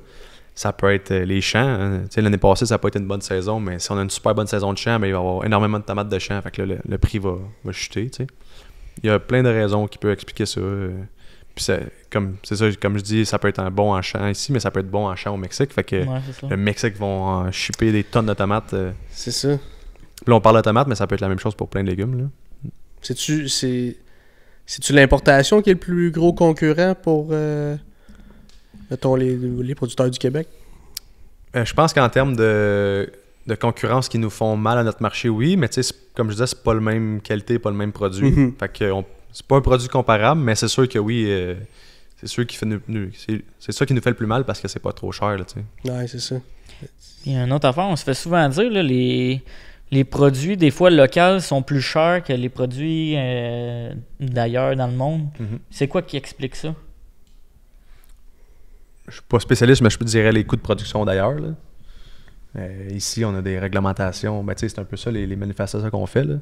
Ça peut être les champs. Hein. L'année passée, ça n'a pas été une bonne saison, mais si on a une super bonne saison de champs, ben, il va y avoir énormément de tomates de champs. Fait que là, le prix va chuter. T'sais. Il y a plein de raisons qui peuvent expliquer ça. Puis comme je dis, ça peut être bon en champ ici, mais ça peut être bon en champ au Mexique. Fait que le Mexique vont shipper des tonnes de tomates. C'est ça. Puis là, on parle de tomates, mais ça peut être la même chose pour plein de légumes. Là. C'est-tu l'importation qui est le plus gros concurrent pour mettons, les producteurs du Québec? Je pense qu'en termes de concurrence qui nous font mal à notre marché, oui, mais tu sais, comme je disais, c'est pas la même qualité, pas le même produit. Fait que c'est pas un produit comparable, mais c'est sûr que oui, c'est sûr c'est ça qui nous fait le plus mal parce que c'est pas trop cher, là, tu sais. Ouais, c'est ça. Il y a une autre affaire, on se fait souvent dire, là, les produits, des fois, locaux sont plus chers que les produits d'ailleurs dans le monde. C'est quoi qui explique ça? je suis pas spécialiste, mais je peux dirais les coûts de production d'ailleurs. Là. Ici, on a des réglementations. Ben, c'est un peu ça, les manifestations qu'on fait. Là.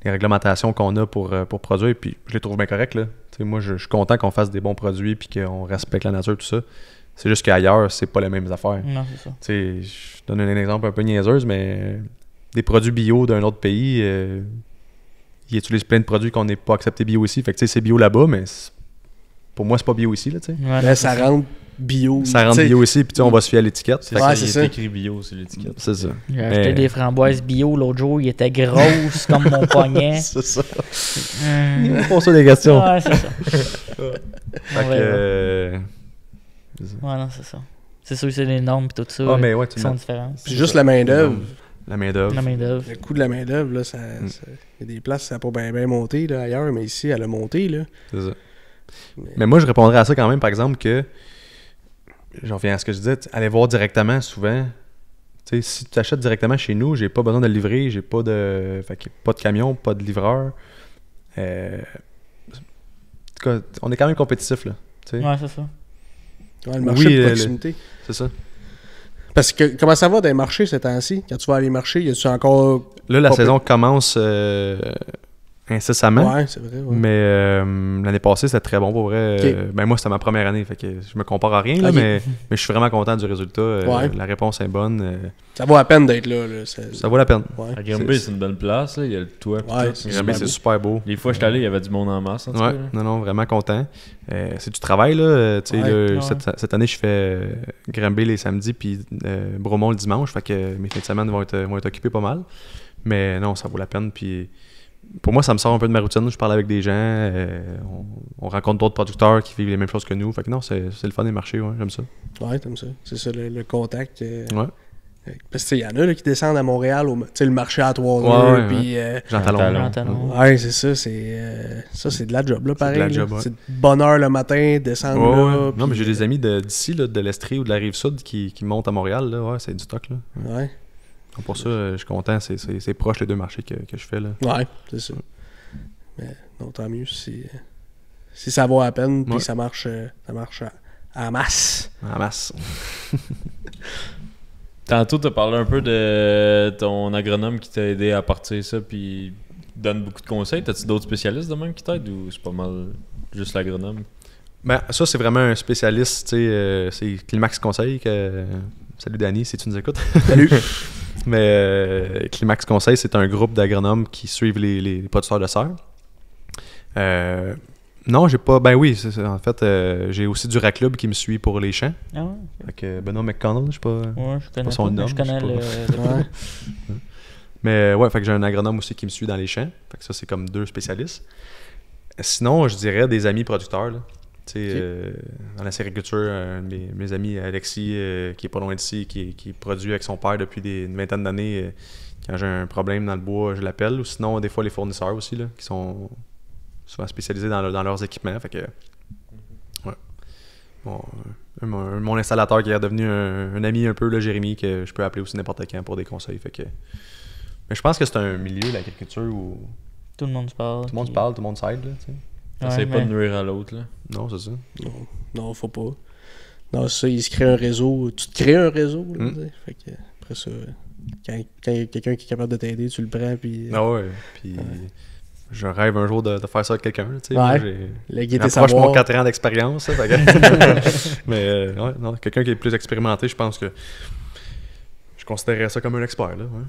Les réglementations qu'on a pour produire, puis je les trouve bien correctes. Là. Moi, je suis content qu'on fasse des bons produits puis qu'on respecte la nature, tout ça. C'est juste qu'ailleurs, c'est pas les mêmes affaires. Non, c'est ça. Je donne un exemple un peu niaiseuse, mais des produits bio d'un autre pays, ils utilisent plein de produits qu'on n'est pas accepté bio ici. Fait que c'est bio là-bas, mais pour moi, c'est pas bio ici. Là, Ouais, Mais ça rentre bio. ça rentre t'sais. bio ici, puis on va se fier à l'étiquette. C'est Fait ça, Ouais, il c'est est ça. écrit bio sur l'étiquette. que c'est ça. J'ai acheté Mais- des framboises bio l'autre jour, ils étaient grosses comme mon poignet. C'est ça. Hum. Pose ça des questions. Ouais, c'est ça. Fait que, Ouais, non, c'est ça. C'est sûr que c'est les normes et tout ça mais ouais, qui sont différentes. Puis juste la main-d'œuvre. La main-d'œuvre. La main-d'œuvre. Le coût de la main-d'œuvre, là, il y a des places, ça n'a pas bien monté là, ailleurs, mais ici, elle a monté. Là. C'est ça. Mais moi, je répondrais à ça quand même, par exemple, que j'en reviens à ce que je disais, aller voir directement souvent. Tu sais, si tu achètes directement chez nous, j'ai pas besoin de le livrer, j'ai pas de. Fait que pas de camion, pas de livreur. En tout cas, on est quand même compétitif là. Tu sais. Ouais, c'est ça. Ouais, le marché Oui, de le- proximité. C'est ça. Parce que comment ça va dans les marchés ces temps-ci? Quand tu vas aller marcher, y a-tu encore. Là, la Pas saison commence incessamment. Ouais, c'est vrai. Ouais. Mais l'année passée, c'était très bon pour vrai. Ok. Ben moi, c'était ma première année, fait que je me compare à rien, là, Ok. mais je suis vraiment content du résultat. Ouais. La réponse est bonne. Ça vaut la peine d'être là. Ça vaut la peine. Ouais. À Granby, c'est une belle place, là. Il y a le toit. pis Ouais, tout. c'est Granby, c'est super beau. Les fois que j'étais allé, il y avait du monde en masse. En tout Ouais, cas, là. non, vraiment content. C'est du travail, là. Tu sais, Ouais. là, Ouais. cette année, je fais Granby les samedis, puis Bromont le dimanche, fait que mes fins de semaine vont être occupés pas mal. Mais non, ça vaut la peine, puis pour moi, ça me sort un peu de ma routine. Je parle avec des gens, on rencontre d'autres producteurs qui vivent les mêmes choses que nous. Fait que non, c'est le fun des marchés, ouais, j'aime ça. Ouais, comme ça. C'est ça, le contact. Ouais. Parce qu'il y en a là, qui descendent à Montréal, tu sais, le marché à 3 heures, Ouais, puis... Jean Talon. Talon. Jean Talon. Ouais, c'est ça, c'est de la job, là, pareil. de la là. job, ouais. C'est de bonne heure le matin, descendre Ouais, là. ouais. Non, puis, mais j'ai des amis d'ici, de l'Estrie ou de la Rive-Sud qui montent à Montréal. Là. Ouais, c'est du stock. Là. Ouais, Donc, pour ça, je suis content. C'est proche les deux marchés que je fais. Là. ouais, c'est ça. Mais non, tant mieux si ça vaut la peine, puis Ouais. ça marche à masse. En masse. Tantôt, tu as parlé un peu de ton agronome qui t'a aidé à partir ça, puis donne beaucoup de conseils. T'as-tu d'autres spécialistes de même qui t'aident ou c'est pas mal juste l'agronome? Ben, ça, c'est vraiment un spécialiste. Tu sais, c'est Climax Conseil. Salut Danny, si tu nous écoutes. Salut! Mais Climax Conseil, c'est un groupe d'agronomes qui suivent les producteurs de serre. Non, j'ai pas. Ben oui, c'est ça. En fait, j'ai aussi du Club qui me suit pour les champs. Ah ouais? Avec Benoît McConnell, je sais pas. Ouais, je connais Pas son pas, mais nom, je connais je sais le Ouais. Mais ouais, fait que j'ai un agronome aussi qui me suit dans les champs. Fait que ça, c'est comme deux spécialistes. Sinon, je dirais des amis producteurs. Là. Tu sais, dans la sériculture, un de mes amis, Alexis, qui est pas loin d'ici, qui produit avec son père depuis une vingtaine d'années. Quand j'ai un problème dans le bois, je l'appelle. Ou sinon, des fois, les fournisseurs aussi, là, qui sont souvent spécialisés dans leurs équipements. Fait que, ouais. Bon, mon installateur qui est devenu un ami un peu, là, Jérémy, que je peux appeler aussi n'importe quand pour des conseils. Fait que, mais je pense que c'est un milieu, l'agriculture, où Tout le monde se parle. tout le monde se puis- parle, tout le monde s'aide. Là, tu sais. Essaye pas mais- de nuire à l'autre. Là. Non, c'est ça. Non, faut pas. Non, ça, il se crée un réseau. Tu te crées un réseau, là, tu sais. Fait que, après ça, quand il y a quelqu'un qui est capable de t'aider, tu le prends, puis... Ah ouais. Puis je rêve un jour de faire ça avec quelqu'un. Tu sais. Ouais. Moi, Léguer tes j'approche mon savoirs. 4 ans d'expérience. Fait que- mais ouais, non, quelqu'un qui est plus expérimenté, je pense que je considérerais ça comme un expert. Là, ouais.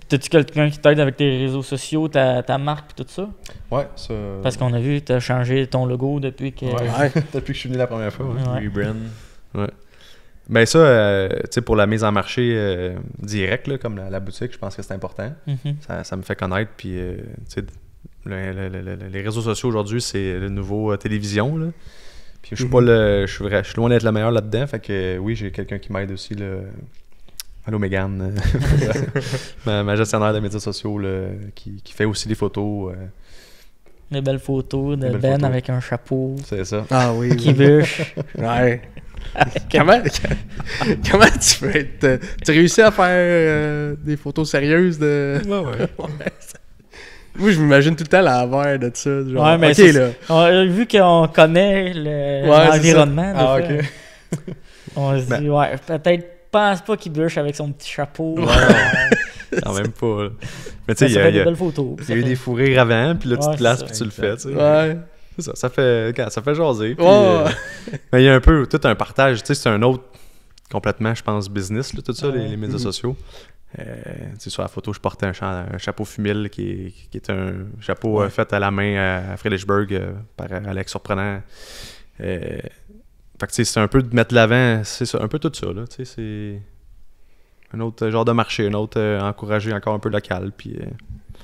T'as-tu quelqu'un qui t'aide avec tes réseaux sociaux, ta marque et tout ça? Ouais, ça. Parce qu'on a vu que t'as changé ton logo depuis que... Ouais. Depuis que je suis venu la première fois. Ouais. Ouais. Rebrand. Ben ça, tu sais, pour la mise en marché directe, là, comme la boutique, je pense que c'est important. Mhm. Ça me fait connaître. Puis, tu sais, les réseaux sociaux aujourd'hui, c'est le nouveau télévision. Là. Puis, je suis pas je suis loin d'être le meilleur là-dedans. Fait que oui, j'ai quelqu'un qui m'aide aussi. Là. Allô, Mégane. ma gestionnaire de médias sociaux là, qui fait aussi des photos. Des belles photos de Des belles Ben photos. avec un chapeau C'est ça. Ah oui, qui oui. bûche. Ouais. comment tu peux être... tu réussis à faire des photos sérieuses de... Ouais. Ouais, Moi, je m'imagine tout le temps l'envers de ça. Genre, Ouais, mais ok, c'est- là. Vu qu'on connaît l'environnement, Ah, des fois, ok. on se dit, ouais, peut-être pense pas qu'il bûche avec son petit chapeau. Quand même pas. Là. Mais tu Ça sais, fait il y des a belles photos. il y a eu des fous rires avant, puis là, tu Ouais, te places, c'est puis ça. tu le fais, tu sais. Ouais. C'est ça, ça fait jaser. Puis, Ouais. mais il y a un peu tout un partage, tu sais, c'est un autre complètement, je pense, business, là, tout ça, Ouais. les médias sociaux. Tu sais, sur la photo, je portais un chapeau fumile qui est un chapeau Ouais. fait à la main à Fredericksburg par Alex Surprenant. Fait que tu sais, c'est un peu de mettre de l'avant, c'est ça, un peu tout ça, là, tu sais, c'est un autre genre de marché, un autre encourager encore un peu local, puis Tu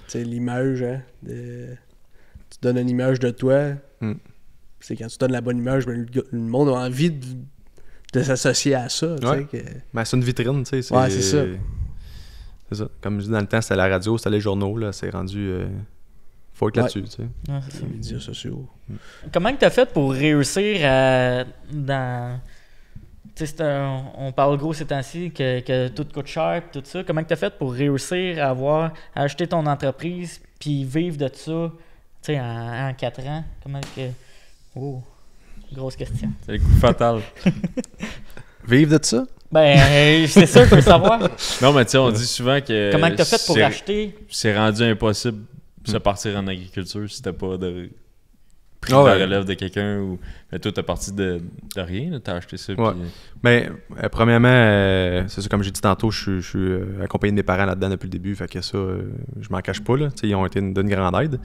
sais, l'image, hein. Tu donnes une image de toi. Mm. C'est quand tu donnes la bonne image, ben, le monde a envie de s'associer à ça. Tu sais, Ouais. que... ben, c'est une vitrine, tu sais. Ouais, c'est ça. C'est ça. Comme je dis dans le temps, c'était la radio, c'était les journaux, là, c'est rendu... faut être Ouais. là-dessus, tu sais. Ouais, c'est ça. Les médias sociaux. Comment que t'as fait pour réussir dans... Tu sais, on parle gros ces temps-ci que tout coûte cher pis tout ça. Comment que t'as fait pour réussir à acheter ton entreprise puis vivre de ça, tu sais, en 4 ans? Comment que... Oh, grosse question. C'est le coup fatal. Vivre de ça? Ben, c'est ça que je veux savoir. Non, mais tu sais, on dit souvent que. Comment que t'as fait pour c'est- acheter? C'est rendu impossible de se partir en agriculture si t'as pas pris Ah ouais. la relève de quelqu'un ou. Mais toi, t'as parti de rien, là, t'as acheté ça. Ouais. Puis... Mais premièrement, c'est ça, comme j'ai dit tantôt, je suis accompagné de mes parents là-dedans depuis le début, fait que ça, je m'en cache pas, là. Tu sais, ils ont été d'une grande aide.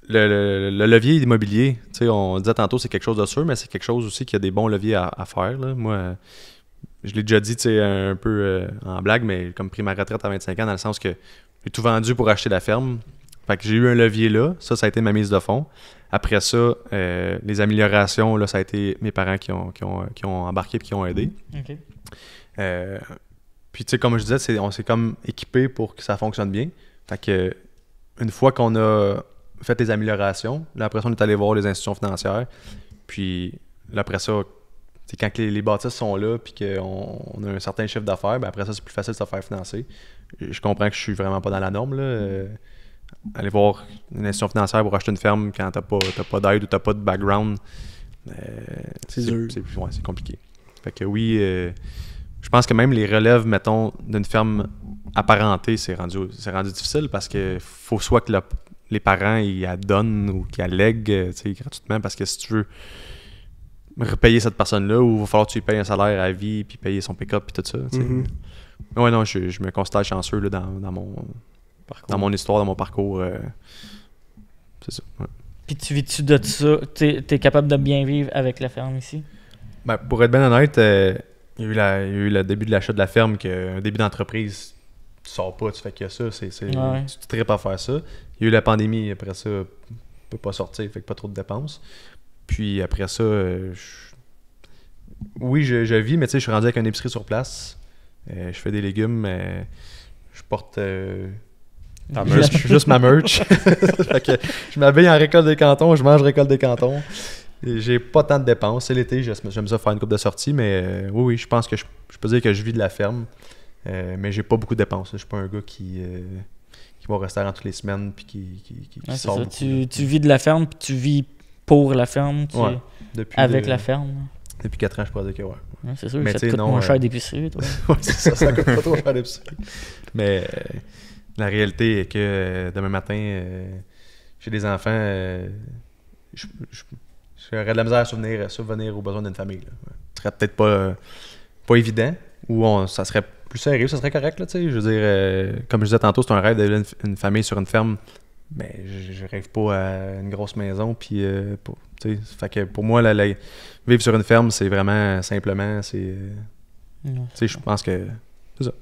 Le levier immobilier, tu sais, on disait tantôt, c'est quelque chose de sûr, mais c'est quelque chose aussi qui a des bons leviers à faire, là. Moi, je l'ai déjà dit, tu sais, un peu en blague, mais comme pris ma retraite à 25 ans, dans le sens que j'ai tout vendu pour acheter la ferme. Fait que j'ai eu un levier là, ça a été ma mise de fonds. Après ça, les améliorations, là, ça a été mes parents qui ont embarqué et qui ont aidé. OK. Puis tu sais, comme je disais, on s'est comme équipé pour que ça fonctionne bien. Fait que une fois qu'on a fait les améliorations, là après ça, on est allé voir les institutions financières. Puis là après ça, c'est quand que les bâtisses sont là puis qu'on a un certain chiffre d'affaires, ben après ça, c'est plus facile de se faire financer. Je comprends que je suis vraiment pas dans la norme, là. Aller voir une institution financière pour acheter une ferme quand t'as pas d'aide ou t'as pas de background, C'est dur. c'est compliqué. Fait que oui, je pense que même les relèves, mettons, d'une ferme apparentée, c'est rendu difficile parce que faut soit que les parents ils la donnent ou qu'ils la lèguent gratuitement, parce que si tu veux repayer cette personne-là, ou il va falloir que tu lui payes un salaire à vie puis payer son pick-up puis tout ça. Tu sais. Mhm. Ouais, non, je me considère chanceux là, dans mon histoire, dans mon parcours. C'est ça. Ouais. Puis tu vis-tu de ça? T'es capable de bien vivre avec la ferme ici? Ben, pour être bien honnête, il y a eu le début de l'achat de la ferme, un début d'entreprise, tu sors pas, tu fais que ça, Ouais. tu tripes à faire ça. Il y a eu la pandémie, après ça, on peut pas sortir, fait que pas trop de dépenses. Puis après ça, oui, je vis, mais tu sais, je suis rendu avec une épicerie sur place. Je fais des légumes, je porte juste ma merch. Fait que je m'habille en récolte des cantons, je mange récolte des cantons. Et j'ai pas tant de dépenses. C'est l'été, j'aime ça faire une coupe de sortie, mais oui, je pense que je peux dire que je vis de la ferme. Mais j'ai pas beaucoup de dépenses. Je suis pas un gars qui va au restaurant toutes les semaines puis qui Ouais, c'est sort ça. beaucoup. Tu vis de la ferme, puis tu vis pour la ferme, Ouais, depuis avec la ferme. Depuis 4 ans, je pourrais dire que ouais. Ouais, c'est sûr, Mais ça te tu sais, coûte non, moins cher d'épicerie, toi. Ouais, c'est ça coûte pas trop cher d'épicerie. Mais la réalité est que demain matin, j'ai des enfants, j'aurais de la misère à subvenir aux besoins d'une famille. Là. Ouais. Ce serait peut-être pas évident, ou ça serait plus sérieux, ça serait correct. Là, je veux dire, comme je disais tantôt, c'est un rêve d'avoir une famille sur une ferme. Mais je rêve pas à une grosse maison. Puis, fait que pour moi, vivre sur une ferme, c'est vraiment simplement, je pense que c'est ça.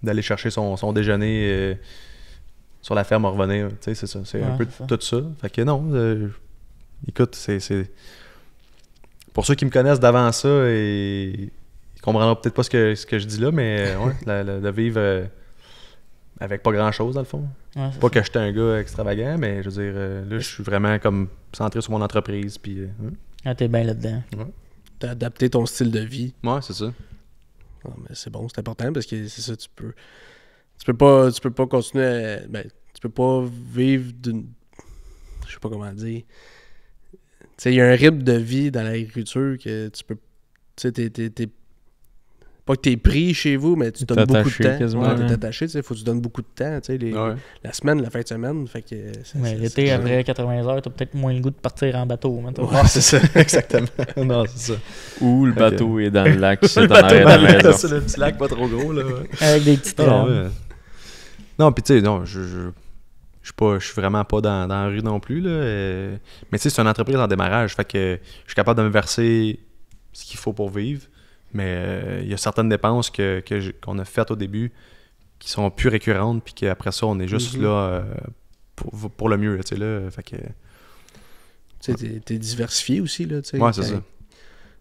D'aller chercher son déjeuner sur la ferme à revenir, c'est ça. C'est un peu c'est ça. tout ça. Fait que non, écoute, c'est... Pour ceux qui me connaissent d'avant ça, ils comprendront peut-être pas ce que je dis là, mais ouais, de vivre avec pas grand-chose, dans le fond. Ouais, c'est Pas ça. que j'étais un gars extravagant, mais je veux dire, là, je suis vraiment comme centré sur mon entreprise, puis... Ah, t'es bien là-dedans. T'as adapté ton style de vie. Ouais, c'est ça. Non, mais c'est bon, c'est important parce que c'est ça, tu peux pas continuer à, ben, tu peux pas vivre d'une... Je sais pas comment dire. Tu sais, il y a un rythme de vie dans l'agriculture que tu peux... Tu sais, t'es pas que t'es pris chez vous, mais tu donnes beaucoup de temps. Quasiment, Ouais, t'es hein. attaché, tu sais, faut que tu donnes beaucoup de temps, tu sais, Ouais. la semaine, la fin de semaine, fait que... Mais l'été, après 80 heures, t'as peut-être moins le goût de partir en bateau. Mettons. Ouais, c'est ça, exactement. Non, c'est ça. Ou le Ok. bateau est dans le lac, c'est Le en bateau arrière de dans la le- maison. c'est le petit lac pas trop gros, là. Ouais. Avec des petites Non, rames. ouais. Non, puis tu sais, non, je suis vraiment pas dans la rue non plus, là. Mais tu sais, c'est une entreprise en démarrage, fait que je suis capable de me verser ce qu'il faut pour vivre. Mais il y a certaines dépenses qu'on a faites au début qui sont plus récurrentes, puis qu'après ça, on est juste Mhm. là pour le mieux, là, tu sais, là. Fait que... Tu sais, t'es diversifié aussi, là, tu sais. Ouais, c'est quand- ça.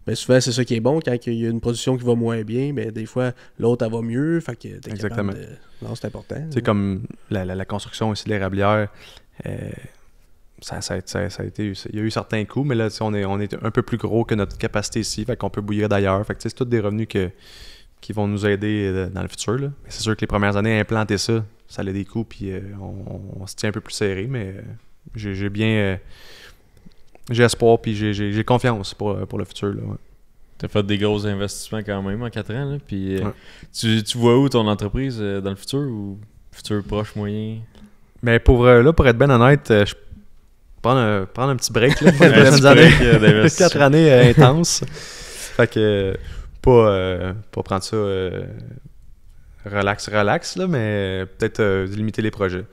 Mais souvent, c'est ça qui est bon, quand il y a une production qui va moins bien, mais des fois, l'autre, elle va mieux, fait que t'es Exactement. capable de... Non, c'est important. Tu sais, comme la construction aussi de l'érablière, ça a été... Il y a eu certains coûts, mais là, tu sais, on est un peu plus gros que notre capacité ici, fait qu'on peut bouillir d'ailleurs. Fait que tu sais, c'est tous des revenus qui vont nous aider dans le futur, là. Mais c'est sûr que les premières années, implanter ça a des coûts, puis on se tient un peu plus serré, mais j'ai bien... j'ai espoir, puis j'ai confiance pour le futur, là, ouais. T'as fait des gros investissements quand même en 4 ans, là, puis Ouais. tu vois où ton entreprise dans le futur, ou futur proche, moyen? Mais pour être bien honnête, je prendre un petit break là, pour les Un prochaines petit années. break, d'investissement. 4 années intenses. Fait que pas prendre ça relax, là, mais peut-être limiter les projets.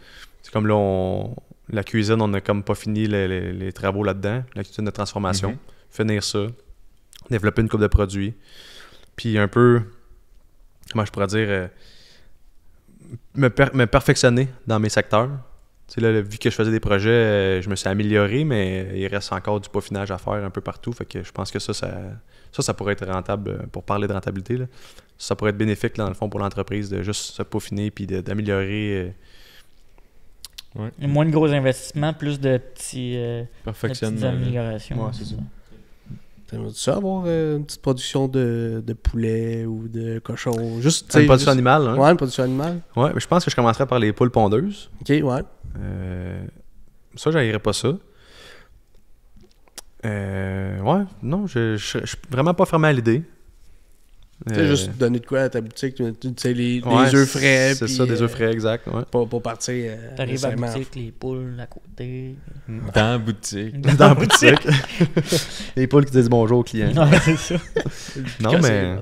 C'est comme là, la cuisine, on n'a comme pas fini les travaux là-dedans, la cuisine de transformation. Mhm. Finir ça, développer une coupe de produits, puis un peu, comment je pourrais dire, me perfectionner dans mes secteurs. Tu sais, là, vu que je faisais des projets, je me suis amélioré, mais il reste encore du peaufinage à faire un peu partout. Fait que je pense que ça pourrait être rentable, pour parler de rentabilité, là. Ça pourrait être bénéfique, là, dans le fond, pour l'entreprise, de juste se peaufiner puis d'améliorer. Moins de gros investissements, plus de petits, de petites Perfectionnement. là. améliorations. Ouais, c'est ça. T'aimerais-tu ça avoir une petite production de poulet ou de cochon? Juste, C'est une production juste- animale, hein? Ouais, une production animale. Ouais, mais je pense que je commencerais par les poules pondeuses. Ok, ouais. Ça, j'haïrais pas ça. Ouais, non, je suis vraiment pas fermé à l'idée. Tu sais, juste donner de quoi à ta boutique, tu sais, les ouais, œufs frais. C'est puis, ça, des œufs frais, exact. Ouais. Pour partir. T'arrives à la nécessairement- boutique, les poules à côté. Dans la boutique. Dans la boutique. Les poules qui disent bonjour aux clients. Ouais, c'est ça. Non, mais.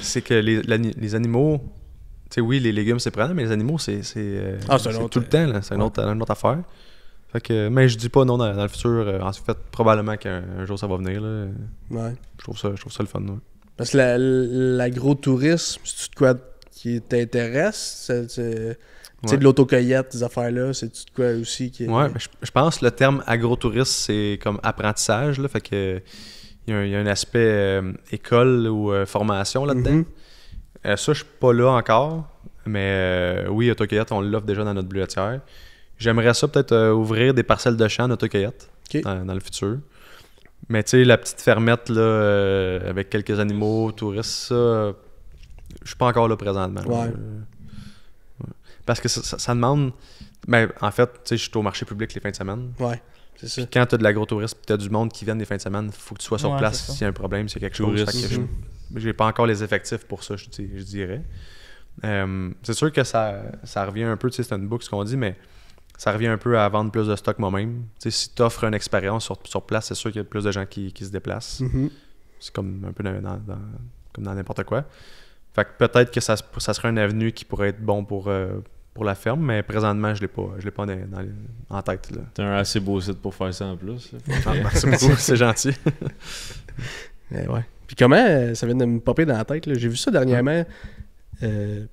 C'est que les animaux. Tu sais, oui, les légumes, c'est prenant, mais les animaux, c'est Ah, c'est un autre- tout le temps, là. C'est une autre affaire. Fait que, mais je dis pas non dans le futur. En fait, probablement qu'un jour ça va venir, là. Ouais. Je trouve ça le fun, ouais. Parce que l'agro-tourisme, c'est-tu de quoi qui t'intéresse? Tu sais, Ouais. de l'autocueillette, ces affaires-là, c'est-tu de quoi aussi qui... Ouais, mais je pense que le terme agrotourisme, c'est comme apprentissage, là. Fait que il y a un aspect école ou formation là-dedans. Mhm. Ça, je suis pas là encore, mais oui, autocueillette, on l'offre déjà dans notre bleuetière. J'aimerais ça peut-être ouvrir des parcelles de champs d'autocueillette Ok. dans le futur. Mais tu sais, la petite fermette là, avec quelques animaux, touristes, ça, je suis pas encore là présentement. Ouais. Ouais. Parce que ça demande... Ben, en fait, tu sais, je suis au marché public les fins de semaine. Ouais, c'est ça. Puis quand tu as de l'agrotourisme et tu as du monde qui vient les fins de semaine, il faut que tu sois sur Ouais, place c'est ça. s'il y a un problème, s'il y a quelque chose. Tourisme. Fait que j'ai pas encore les effectifs pour ça, je dirais. C'est sûr que ça revient un peu, tu sais, c'est une boucle ce qu'on dit, mais ça revient un peu à vendre plus de stock moi-même. Tu sais, si tu offres une expérience sur place, c'est sûr qu'il y a plus de gens qui se déplacent. Mhm. C'est comme un peu comme dans n'importe quoi. Fait que peut-être que ça serait un avenue qui pourrait être bon pour la ferme, mais présentement, je l'ai pas en tête. Là. T'as un assez beau site pour faire ça en plus. là. Ah, merci beaucoup, c'est gentil. Ouais. Puis comment, ça vient de me popper dans la tête, là. J'ai vu ça dernièrement.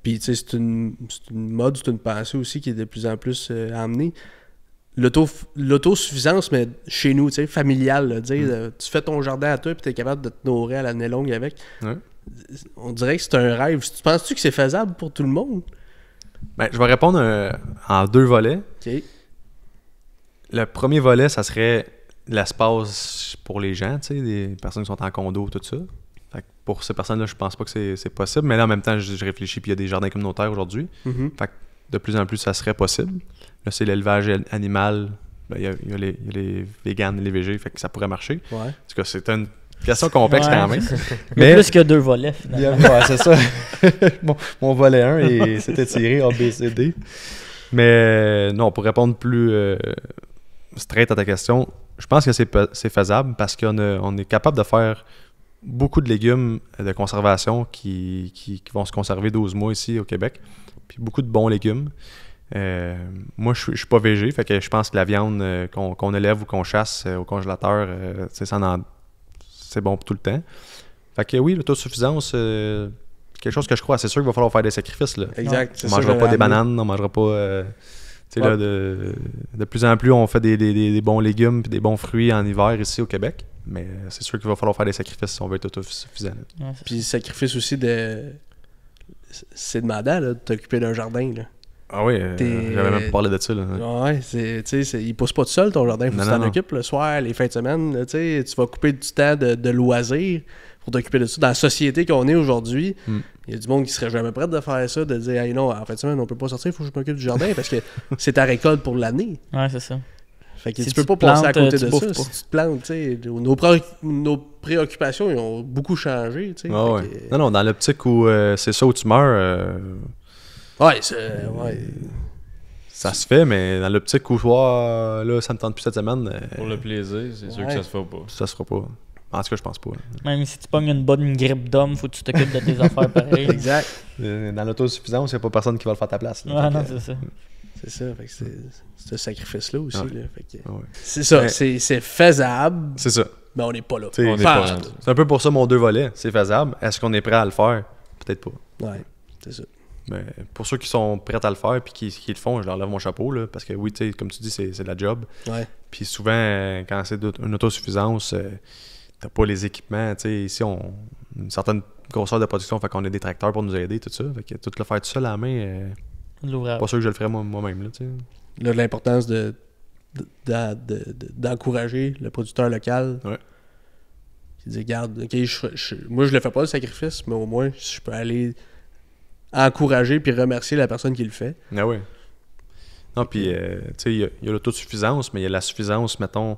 Puis, tu sais, c'est une mode, c'est une pensée aussi qui est de plus en plus emmenée. L'autosuffisance, mais chez nous, tu sais, familiale, là, dire, tu fais ton jardin à toi puis t'es capable de te nourrir à l'année longue avec. Ouais. On dirait que c'est un rêve. Tu penses-tu que c'est faisable pour tout le monde? Ben, je vais répondre en 2 volets. OK. Le premier volet, ça serait l'espace pour les gens, tu sais, des personnes qui sont en condo, tout ça. Fait que pour ces personnes-là, je pense pas que c'est possible, mais là, en même temps, je réfléchis, puis il y a des jardins communautaires aujourd'hui. Mhm. Fait que de plus en plus, ça serait possible. Là, c'est l'élevage animal. Ben, il y a les véganes et les végés, fait que ça pourrait marcher. Ouais. En tout cas, c'est une question complexe Ouais. quand même. Il y a plus que 2 volets, finalement. Ouais, c'est ça. mon volet 1 et c'était tiré A, B, C, D. Mais non, pour répondre plus straight à ta question, je pense que c'est faisable parce on est capable de faire beaucoup de légumes de conservation qui vont se conserver 12 mois ici au Québec. Puis beaucoup de bons légumes. Moi, je suis pas végé, fait que je pense que la viande qu'on élève ou qu'on chasse au congélateur, c'est bon pour tout le temps. Fait que oui, l'autosuffisance, c'est quelque chose que je crois. C'est sûr qu'il va falloir faire des sacrifices. Là. Exact. On mangera pas des bananes, on mangera pas... là, de plus en plus, on fait des bons légumes et des bons fruits en hiver ici au Québec. Mais c'est sûr qu'il va falloir faire des sacrifices si on veut être autosuffisant. Ouais, Puis sacrifice aussi de... C'est demandant, là, de t'occuper d'un jardin, là. Ah oui, j'avais même pas parlé de ça. Là. Ouais, il pousse pas tout seul ton jardin, faut que tu t'en occupes le soir, les fins de semaine, là, tu vas couper du temps de loisirs pour t'occuper de ça. Dans la société qu'on est aujourd'hui, il y a du monde qui serait jamais prêt de faire ça, de dire hey, non, en fin de semaine, on peut pas sortir, il faut que je m'occupe du jardin parce que c'est ta récolte pour l'année. Ouais, c'est ça. Fait que Si tu peux tu pas plantes, passer à côté tu de bouffes ça. pas. Si tu te plantes, tu sais, nos préoccupations ils ont beaucoup changé, tu sais. Ah ouais. Fait que- Non, dans l'optique où c'est ça où tu meurs, Ouais, ouais. ça se fait, mais dans l'optique où là, ça me tente plus cette semaine, Pour le plaisir, c'est sûr que Ouais. ça se fait pas. ça se fera pas. En tout cas, je pense pas. Même si tu pognes une bonne grippe d'homme, faut que tu t'occupes de tes affaires pareil. Exact. Dans l'autosuffisance, il n'y a pas personne qui va le faire à ta place. là. Ouais, Fait non, que, c'est ça. C'est ça, fait que c'est ce sacrifice-là aussi. Ouais. Là, fait que- ouais. C'est ça, Ouais. c'est faisable, C'est ça. mais on n'est pas là. T'sais, On est Pas pas en rendu. tout. C'est un peu pour ça mon 2 volets. C'est faisable. Est-ce qu'on est prêt à le faire? Peut-être pas. Ouais, c'est ça. Mais pour ceux qui sont prêts à le faire et qui le font, je leur lève mon chapeau. Là, parce que oui, tu sais, comme tu dis, c'est de la job. Ouais. Puis souvent, quand c'est une autosuffisance, t'as pas les équipements. Tu sais, ici, une certaine grosseur de production, fait qu'on a des tracteurs pour nous aider, tout ça. Fait que tout le faire tout seul à la main, De l'ouvrage. pas sûr que je le ferais moi-même. Là, tu sais. Là, l'importance d'encourager le producteur local. Ouais. Qui dit, regarde, ok, moi je le fais pas le sacrifice, mais au moins je peux aller encourager puis remercier la personne qui le fait. Ah ouais. Non, puis, tu sais, il y a l'autosuffisance, mais il y a la suffisance, mettons,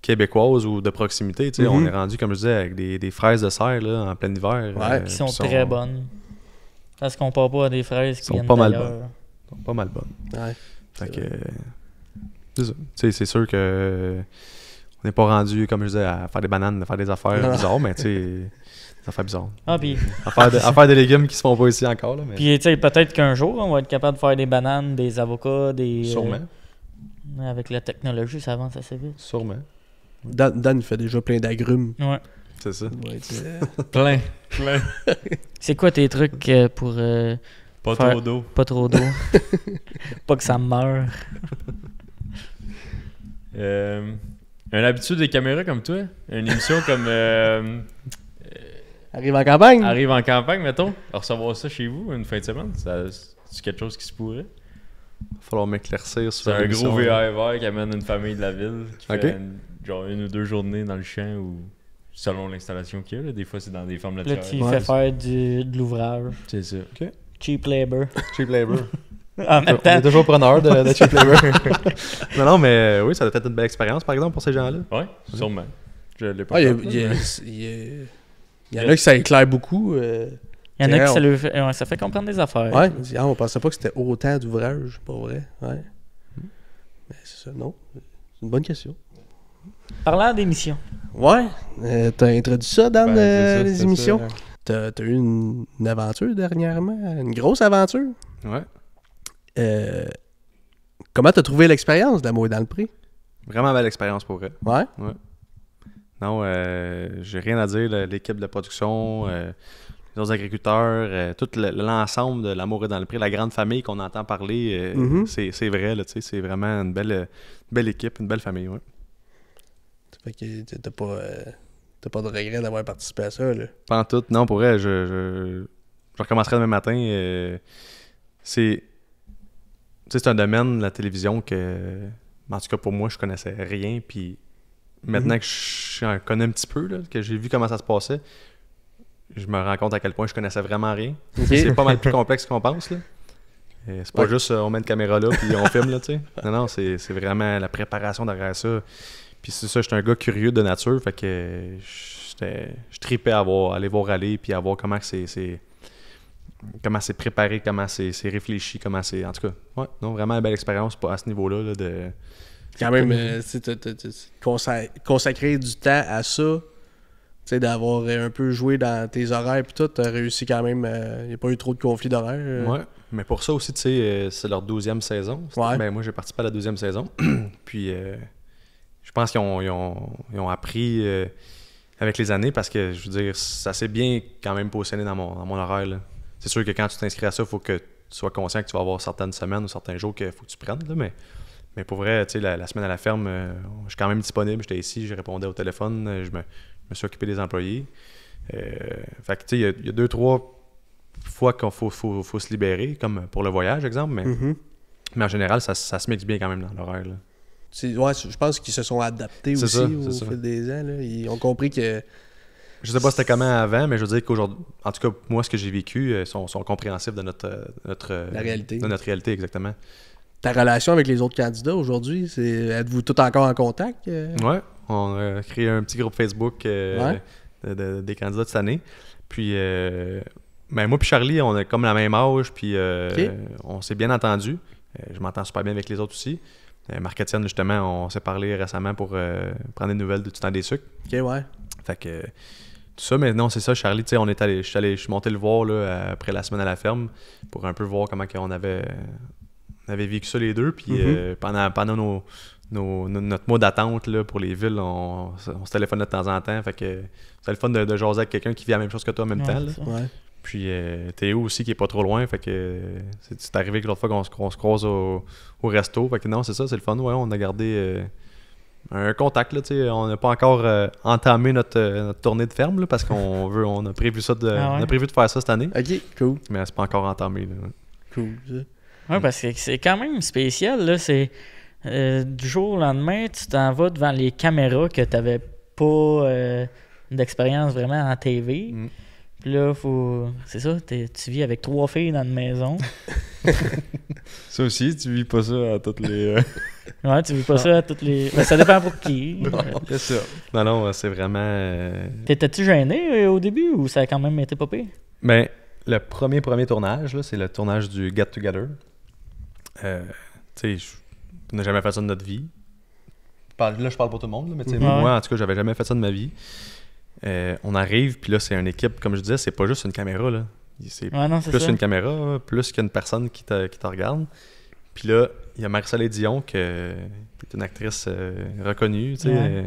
québécoise ou de proximité. Tu sais, on est rendu, comme je disais, avec des fraises de serre là, en plein hiver. Ouais, Qui sont très bonnes. Ça se compare pas à des fraises qui sont viennent pas mal d'ailleurs. bonnes. Sont pas mal bonnes. Ouais. Fait C'est que, vrai. c'est ça. Tu sais, c'est sûr que on n'est pas rendu, comme je disais, à faire des bananes, à faire des affaires Non. bizarres, mais tu sais, des affaires bizarres. Ah, puis À faire des légumes qui se font pas ici encore, là, mais tu sais, peut-être qu'un jour, on va être capable de faire des bananes, des avocats, des... sûrement. Avec la technologie, ça avance assez vite. Sûrement. Dan il fait déjà plein d'agrumes. Ouais. C'est ça. Ouais, tu sais. Plein. C'est quoi tes trucs pour Pas Faire- trop d'eau. pas trop d'eau? Pas que ça meure. Un habitude des caméras comme toi? Une émission comme Arrive en campagne. Arrive en campagne, mettons. Recevoir ça chez vous une fin de semaine, c'est quelque chose qui se pourrait? Il va falloir m'éclaircir sur C'est un l'émission, gros là. VR qui amène une famille de la ville qui Ok. fait genre 1 ou 2 journées dans le champ ou selon l'installation qu'il y a. Là. Des fois, c'est dans des fermes Là, laitières. tu Ouais, fais c'est- faire de l'ouvrage. C'est ça. Cheap labor. Cheap labor. En même On est temps, toujours preneur de cheap labor. non, mais oui, ça doit être une belle expérience, par exemple, pour ces gens-là. Ouais, sûrement. Je l'ai pas Ah, fait, il y en a qui ça éclaire beaucoup. il y en a qui c'est ça fait comprendre des affaires. Ouais, il dit, on pensait pas que c'était autant d'ouvrages, pas vrai. Ouais. Mais c'est ça, non. C'est une bonne question. Parlant d'émissions. Ouais, t'as introduit ça dans Ben, c'est ça, les c'est émissions. ça. T'as eu une aventure dernièrement, une grosse aventure. Ouais. Comment t'as trouvé l'expérience d'amour dans le prix? Vraiment belle expérience pour vrai. Ouais. Non, j'ai rien à dire. L'équipe de production, les autres agriculteurs, tout l'ensemble de l'amour est dans le prix, la grande famille qu'on entend parler, Mhm. c'est vrai. Là, tu sais, c'est vraiment une belle équipe, une belle famille. Ouais. Fait que t'as pas de regret d'avoir participé à ça, là. Pas en tout. Non, pour vrai, je recommencerai demain matin. C'est un domaine, la télévision, que, en tout cas pour moi, je connaissais rien. Puis maintenant que je connais un petit peu, là, que j'ai vu comment ça se passait, je me rends compte à quel point je connaissais vraiment rien. Ok. C'est pas mal plus complexe qu'on pense. Là. C'est pas juste on met une caméra là puis on filme, là, tu sais. Non, c'est vraiment la préparation derrière ça. Puis c'est ça, j'étais un gars curieux de nature, fait que je tripais à aller voir aller, puis à voir comment c'est préparé, comment c'est réfléchi, comment c'est... En tout cas, ouais, non, vraiment une belle expérience à ce niveau-là, là, de... Quand même, consacrer du temps à ça, tu sais, d'avoir un peu joué dans tes horaires puis tout, t'as réussi quand même, il n'y a pas eu trop de conflits d'horaires. Ouais, mais pour ça aussi, tu sais, c'est leur 12e saison. Ouais. Ben, moi, j'ai participé à la 12e saison, puis je pense qu'ils ont appris avec les années, parce que, je veux dire, ça s'est bien quand même positionné dans mon horaire, là. C'est sûr que quand tu t'inscris à ça, il faut que tu sois conscient que tu vas avoir certaines semaines ou certains jours qu'il faut que tu prennes, là, mais pour vrai, tu sais, la semaine à la ferme, je suis quand même disponible, j'étais ici, je répondais au téléphone, je me suis occupé des employés. Fait que, tu sais, il y a 2-3 fois qu'il faut se libérer, comme pour le voyage, exemple, mais en général, ça se mixe bien quand même dans l'horaire, là. Ouais, je pense qu'ils se sont adaptés aussi au fil des ans, là. Ils ont compris que... Je sais pas c'était comment avant, mais je veux dire qu'aujourd'hui, en tout cas, moi, ce que j'ai vécu, sont compréhensifs de la réalité. De notre réalité, exactement. Ta relation avec les autres candidats aujourd'hui, êtes-vous tous encore en contact? Ouais, on a créé un petit groupe Facebook des candidats de cette année. Puis, ben, moi puis Charlie, on a comme la même âge, puis on s'est bien entendu. Je m'entends super bien avec les autres aussi. Marc-Étienne, justement, on s'est parlé récemment pour prendre des nouvelles du temps des sucres. Ok, ouais. Fait que tout ça, mais non, c'est ça, Charlie, tu sais, je suis monté le voir là, après la semaine à la ferme pour un peu voir comment on avait vécu ça les deux. Puis pendant notre mois d'attente là, pour les villes, on se téléphonait de temps en temps. Fait que c'est le fun de jaser avec quelqu'un qui vit la même chose que toi en même temps. Là. Ouais. Puis Théo aussi qui est pas trop loin. Fait que c'est arrivé que l'autre fois qu'on se croise au resto. Fait que non, c'est ça, c'est le fun. Ouais, on a gardé un contact. Là, on n'a pas encore entamé notre tournée de ferme là, parce on a prévu ça on a prévu de faire ça cette année. Ok, cool. Mais c'est pas encore entamé. Là. Cool, ça. Ouais, parce que c'est quand même spécial, là. C'est du jour au lendemain, tu t'en vas devant les caméras que tu n'avais pas d'expérience vraiment en TV. Puis là, c'est ça, tu vis avec 3 filles dans une maison. Ça aussi, tu vis pas ça à toutes les... Ouais, tu vis pas ça à toutes les... Ben, ça dépend pour qui. C'est ça. Non, c'est vraiment... T'étais-tu gêné au début ou ça a quand même été pas pire? Ben, le premier tournage, là, c'est le tournage du Get Together. Tu sais, on n'a jamais fait ça de notre vie. Là, je parle pour tout le monde, là, mais moi, en tout cas, j'avais jamais fait ça de ma vie. On arrive, puis là, c'est une équipe, comme je disais, c'est pas juste une caméra, là. C'est plus une caméra, plus qu'une personne qui te regarde. Puis là, il y a Marie-Soleil Dion, qui est une actrice reconnue, tu sais.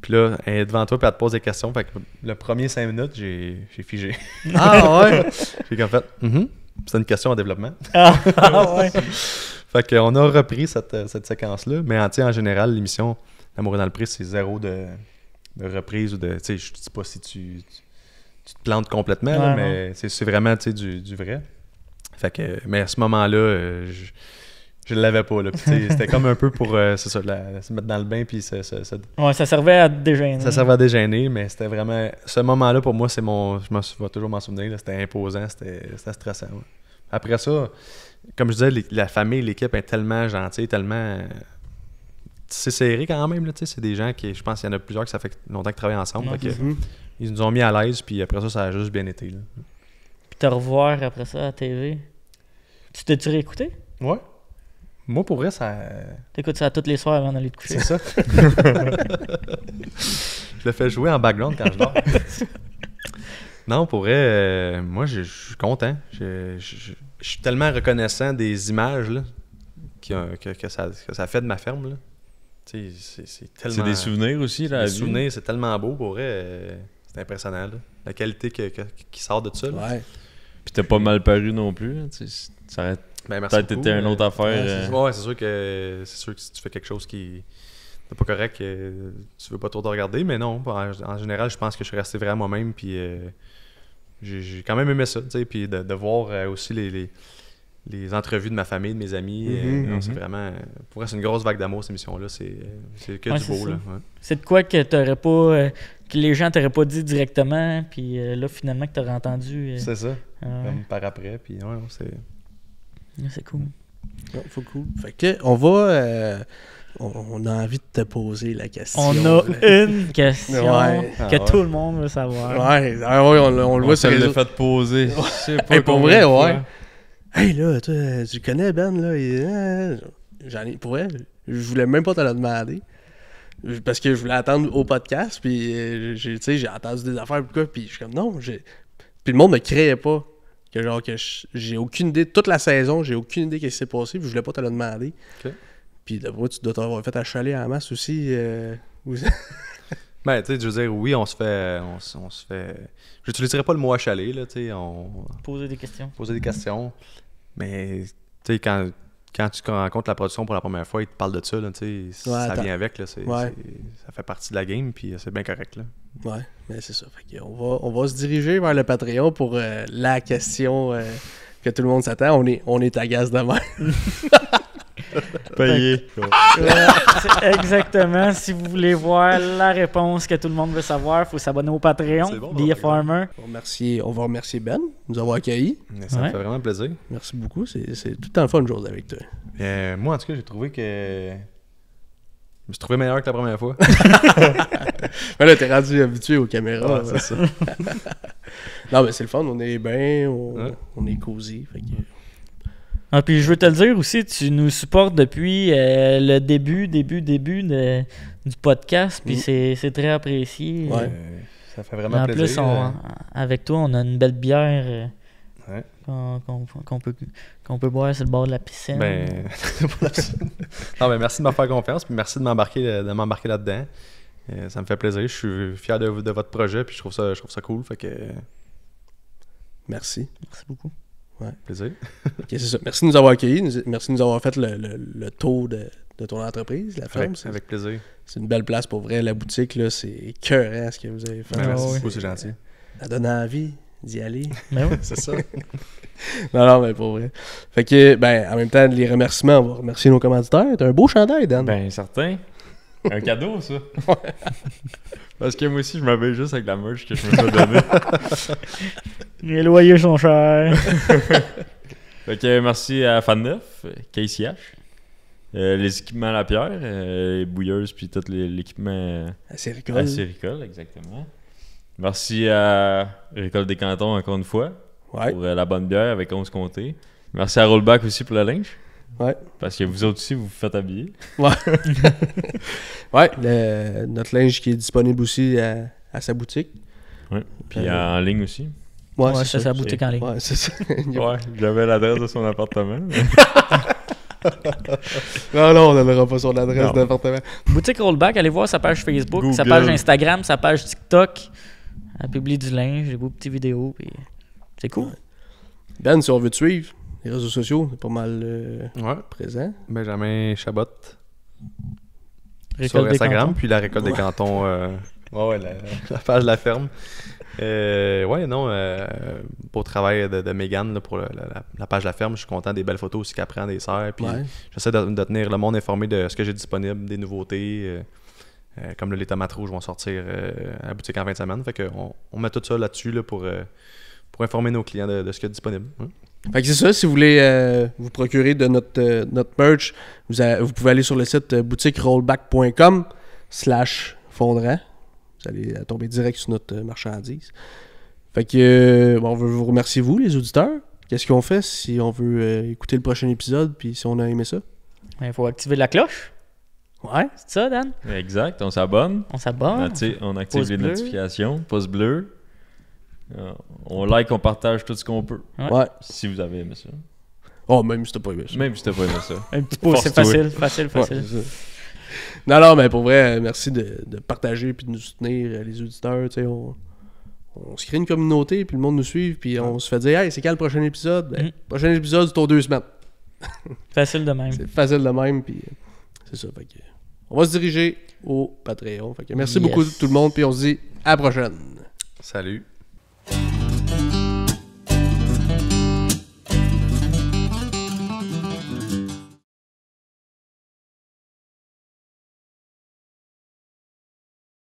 Puis là, elle est devant toi, puis elle te pose des questions. Fait que le premier 5 minutes, j'ai figé. Ah ouais? J'ai qu'en fait, c'est une question en développement. Ah ouais. Fait qu'on a repris cette séquence-là. Mais en général, l'émission L'amour est dans le prix, c'est 0 de reprise ou de... Tu sais, je dis pas si tu te plantes complètement, là, mais c'est vraiment, tu sais, du vrai. Fait que... Mais à ce moment-là, je l'avais pas, là. C'était comme un peu pour, c'est ça, se mettre dans le bain, puis Ouais, ça servait à déjeuner. Ça servait à déjeuner, mais c'était vraiment... Ce moment-là, pour moi, c'est je vais toujours m'en souvenir, là, c'était imposant, c'était stressant. Ouais. Après ça, comme je disais, la famille, l'équipe est tellement gentille, tellement... C'est serré quand même, là, c'est des gens qui, je pense qu'il y en a plusieurs qui ça fait longtemps qu'ils travaillent ensemble. Ils nous ont mis à l'aise, puis après ça a juste bien été. Là. Puis te revoir après ça à la TV. Tu t'es-tu réécouté? Ouais. Moi, pour vrai, ça... T'écoutes ça tous les soirs avant d'aller te coucher? C'est ça. Je le fais jouer en background quand je dors. Non, pour vrai, moi, je suis content. Je suis tellement reconnaissant des images là, que ça fait de ma ferme. Là. C'est tellement... C'est des souvenirs aussi, là. Des souvenirs, c'est tellement beau, pour vrai. C'est impressionnant, là. La qualité qui sort de ça. Là. Ouais. Puis t'as pas mal paru non plus. Là. Ça aurait peut-être été une autre affaire. Ouais, c'est sûr que si tu fais quelque chose qui n'est pas correct, tu veux pas trop te regarder. Mais non, en général, je pense que je suis resté vraiment moi-même. Puis j'ai quand même aimé ça. Puis de voir aussi les entrevues de ma famille, de mes amis. C'est vraiment... Pour moi, c'est une grosse vague d'amour, cette émission-là. C'est que du beau. Là. Ouais. C'est de quoi que t'aurais pas... que les gens t'auraient pas dit directement, puis là, finalement, que t'aurais entendu... C'est ça. Comme par après, puis ouais, c'est... C'est cool. Ouais, faut cool. Fait que, on va... on a envie de te poser la question. On a là. une question Ouais. que tout le monde veut savoir. Ouais, on le voit sur se les l'a réseaux. fait poser. Je sais pas Hey, pour combien vrai, de ouais. fois. Hey, là, toi, tu le connais, Ben, là? J'en ai... Pour vrai, je voulais même pas te le demander. Parce que je voulais attendre au podcast, puis tu sais, j'ai entendu des affaires, puis quoi, puis je suis comme, non, puis le monde me créait pas. Que genre, que j'ai aucune idée, toute la saison, j'ai aucune idée de ce qui s'est passé, puis je voulais pas te le demander. Ok. Puis d'après, tu dois t'avoir fait achaler à la masse aussi. Ben, tu sais, je veux dire, oui, on se fait... J'utiliserai pas le mot achaler, là, tu sais, Poser des questions. poser des questions. Mais, tu sais, quand tu rencontres la production pour la première fois, ils te parlent de ça, là, tu sais, ça attends. vient avec, là, Ouais. ça fait partie de la game, puis c'est bien correct, là. Ouais, mais c'est ça. Fait que on va se diriger vers le Patreon pour la question que tout le monde s'attend. On est à gaz de même. Payé. C'est exactement. Si vous voulez voir la réponse que tout le monde veut savoir, il faut s'abonner au Patreon. C'est bon, Be a bon, Farmer. On va remercier Ben de nous avoir accueillis. Mais ça me Ouais. fait vraiment plaisir. Merci beaucoup. C'est tout le temps le fun de jouer avec toi. Moi, en tout cas, j'ai trouvé que... Je me suis trouvé meilleur que la première fois. Mais là, t'es rendu habitué aux caméras. Ouais, c'est ça. Non, mais c'est le fun. On est bien. Ouais. On est cosy. Fait que... Ah, puis je veux te le dire aussi, tu nous supportes depuis le début du podcast, puis c'est très apprécié. Ouais. Ça fait vraiment En plaisir. plus, avec toi, on a une belle bière Ouais. qu'on peut boire sur le bord de la piscine. Ben... non, ben, merci de me faire confiance, puis merci de m'embarquer là-dedans. Ça me fait plaisir. Je suis fier de votre projet, puis je trouve ça cool. Fait que... Merci. Merci beaucoup. Plaisir. Ok, c'est ça. Merci de nous avoir accueillis. Merci de nous avoir fait le tour de ton entreprise, la ferme. Avec plaisir. C'est une belle place pour vrai. La boutique, là, c'est écœurant ce que vous avez fait. Ben, merci ouais. beaucoup, c'est gentil. Ça donne envie d'y aller. Mais oui. C'est ça. Non, mais pour vrai. Fait que, ben, en même temps, les remerciements, on va remercier nos commanditaires. T'as un beau chandail, Dan. Ben, certain. Un cadeau, ça. Parce que moi aussi, je m'habille juste avec la merch que je me suis donnée. Les loyers sont chers. Fait que merci à Fan 9, KCH, les équipements à la pierre, les bouilleuses, puis tout l'équipement C'est rigolo. à Séricole, exactement. Merci à Récolte des Cantons, encore une fois, Ouais. pour la bonne bière avec 11 comtés. Merci à Rollback aussi pour le linge. Ouais. Parce que vous autres aussi, vous vous faites habiller. Ouais, notre linge qui est disponible aussi à sa boutique. Ouais. Puis en ligne aussi. Ouais, Ouais, c'est c'est sa boutique en ligne. Ouais, c'est ça. Ouais, j'avais l'adresse de son appartement. Non, on donnera pas son adresse Non. d'appartement. Boutique Rollback, allez voir sa page Facebook, sa Google. page Instagram, sa page TikTok. Elle publie du linge, des beaux petites vidéos, puis c'est cool. Ouais. Ben, si on veut te suivre, les réseaux sociaux, c'est pas mal Ouais. présent. Benjamin Chabot Récolte sur des Instagram, cantons. puis la récolte des cantons. La page de la ferme. Beau travail de Mégane là, pour la page de la ferme. Je suis content des belles photos aussi qu'elle prend des serres. Puis Ouais. j'essaie de tenir le monde informé de ce que j'ai disponible, des nouveautés. Comme là, les tomates rouges vont sortir à la boutique en fin de semaine. Fait qu'on met tout ça là-dessus là, pour informer nos clients de ce qu'il y a disponible. Hein. Fait que c'est ça, si vous voulez vous procurer de notre merch, vous pouvez aller sur le site boutiquerollback.com/fondrant. Vous allez tomber direct sur notre marchandise. Fait que on veut vous remercier, vous, les auditeurs. Qu'est-ce qu'on fait si on veut écouter le prochain épisode puis si on a aimé ça? Il faut activer la cloche. Ouais. C'est ça, Dan? Exact, on s'abonne. On s'abonne. On active Pouce les bleu. notifications, pouce bleu. On like, on partage tout ce qu'on peut. Ouais. Si vous avez aimé ça. Oh, même si t'as pas aimé ça. Même si t'as pas aimé ça. Un petit pouce, c'est Force-toi. facile. Ouais, c'est ça. Non, mais pour vrai, merci de partager puis de nous soutenir, les auditeurs. Tu sais, on se crée une communauté, puis le monde nous suit, puis on se fait dire, hey, c'est quand le prochain épisode? Ben, prochain épisode, c'est aux 2 semaines. Facile de même. C'est facile de même, puis c'est ça. Fait que, on va se diriger au Patreon. Fait que merci Yes. beaucoup tout le monde, puis on se dit à la prochaine. Salut.